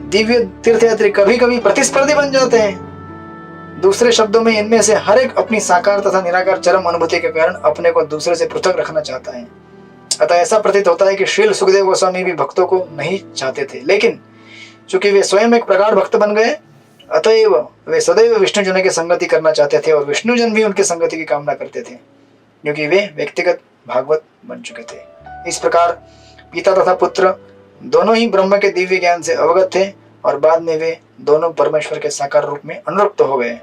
दिव्य तीर्थयात्री कभी कभी प्रतिस्पर्धी बन जाते हैं। दूसरे शब्दों में इनमें से हर एक अपनी साकार तथा निराकार चरम अनुभूति के कारण अपने को दूसरे से पृथक रखना चाहता है। अतः ऐसा प्रतीत होता है कि श्रील सुखदेव गोस्वामी भी भक्तों को नहीं चाहते थे, लेकिन चूंकि वे स्वयं एक प्रगाढ़ भक्त बन गए, अतएव वे सदैव विष्णु जन की संगति करना चाहते थे और विष्णु जन भी उनकी संगति की कामना करते थे, क्योंकि वे व्यक्तिगत भागवत बन चुके थे। इस प्रकार पिता तथा पुत्र दोनों ही ब्रह्म के दिव्य ज्ञान से अवगत थे और बाद में वे दोनों परमेश्वर के साकार रूप में अनुरक्त हो गए।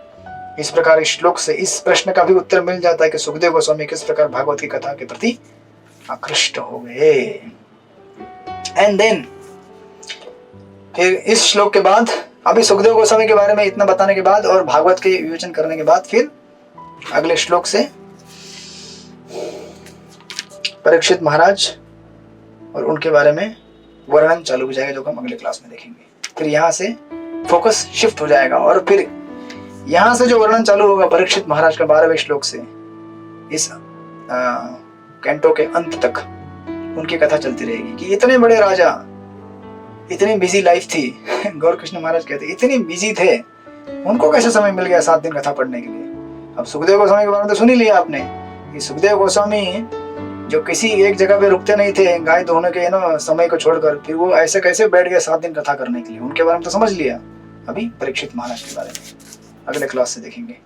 इस प्रकार इस श्लोक से इस प्रश्न का भी उत्तर मिल जाता है कि सुखदेव गोस्वामी किस प्रकार भागवत की कथा के प्रति आकृष्ट हो गए। एंड देन फिर इस श्लोक के बाद, अभी सुखदेव गोस्वामी के बारे में इतना बताने के बाद और भागवत के विवेचन करने के बाद, फिर अगले श्लोक से परीक्षित महाराज और उनके बारे में वर्णन चालू हो जाएगा, जो हम अगले क्लास में देखेंगे। फिर यहाँ से फोकस शिफ्ट हो जाएगा और फिर यहाँ से जो वर्णन चालू होगा परीक्षित महाराज का 12वें श्लोक से इस कैंटो के अंत तक उनकी कथा चलती रहेगी कि इतने बड़े राजा, इतनी बिजी लाइफ थी। गौर कृष्ण महाराज कहते इतनी बिजी थे, उनको कैसे समय मिल गया 7 दिन कथा पढ़ने के लिए। अब सुखदेव गोस्वामी के बारे में तो सुन ही लिया आपने कि सुखदेव गोस्वामी जो किसी एक जगह पे रुकते नहीं थे गाय धोने के ना समय को छोड़कर, फिर वो ऐसे कैसे बैठ गए 7 दिन कथा करने के लिए, उनके बारे में तो समझ लिया। अभी परीक्षित महाराज के बारे में अगले क्लास से देखेंगे।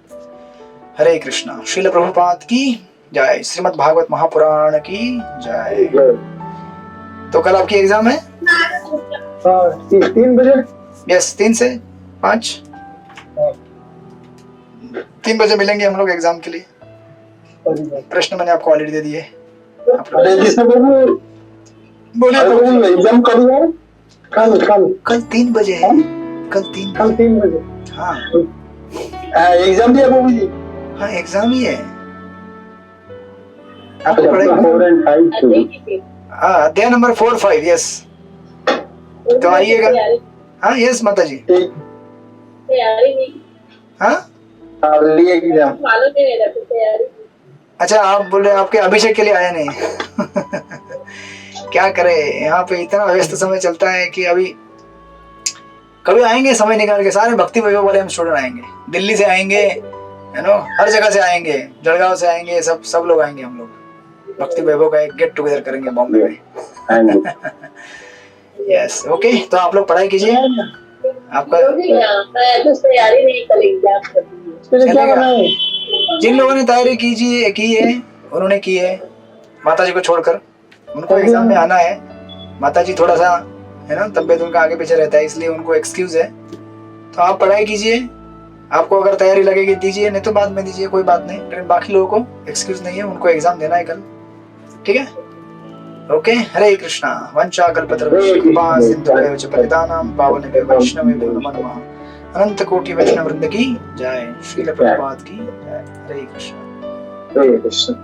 हरे कृष्णा। श्रील प्रभुपाद की जय। श्रीमद् भागवत महापुराण की जय। तो कल आपकी एग्जाम है? 3 बजे। यस, 3 से 5। 3 बजे मिलेंगे हम लोग एग्जाम के लिए। प्रश्न मैंने आपको ऑलरेडी दे दिए। बोलिए। एग्जाम कब है? कल 3 बजे है। कल 3 बजे। हाँ एग्जाम भी है वो भी। हाँ एग्जाम ही है। अच्छा, 4 and 5 हाँ अध्याय नंबर 4, 5। यस, तो आइएगा। हाँ यस माता जी। हाँ अच्छा, आप बोल रहे आपके अभिषेक के लिए आए नहीं। क्या करें, यहाँ पे इतना व्यस्त समय चलता है कि अभी कभी आएंगे समय निकाल के, सारे भक्ति वैभव वाले हम स्टूडेंट आएंगे, दिल्ली से आएंगे, है नो, हर जगह से आएंगे, जलगांव से आएंगे, सब लोग आएंगे। हम लोग भक्ति वैभव का एक गेट टुगेदर करेंगे बॉम्बे में। Yes okay. तो आप लोग पढ़ाई कीजिए। आपका तैयारी नहीं चलेगा। जिन लोगों ने तैयारी की है उन्होंने की है, माता जी को छोड़कर। उनको एग्जाम में आना है। माता जी थोड़ा सा है ना तबियत उनका आगे पीछे रहता है, इसलिए उनको एक्सक्यूज है। तो आप पढ़ाई कीजिए, आपको अगर तैयारी लगेगी दीजिए, नहीं तो बाद में दीजिए, कोई बात नहीं। लेकिन बाकी लोगों को एक्सक्यूज नहीं है, उनको एग्जाम देना है कल। ठीक है। ओके, हरे कृष्णा। वंचा कल्पतरुभ्यश्च कृपा सिन्धुभ्यश्च पतितानां पावनेभ्यो वैष्णवेभ्यो नमो नमः। अनंत कोटि वैष्णव वृंद की जय। श्रील प्रभुपाद की जय। हरे कृष्णा। हरे कृष्ण।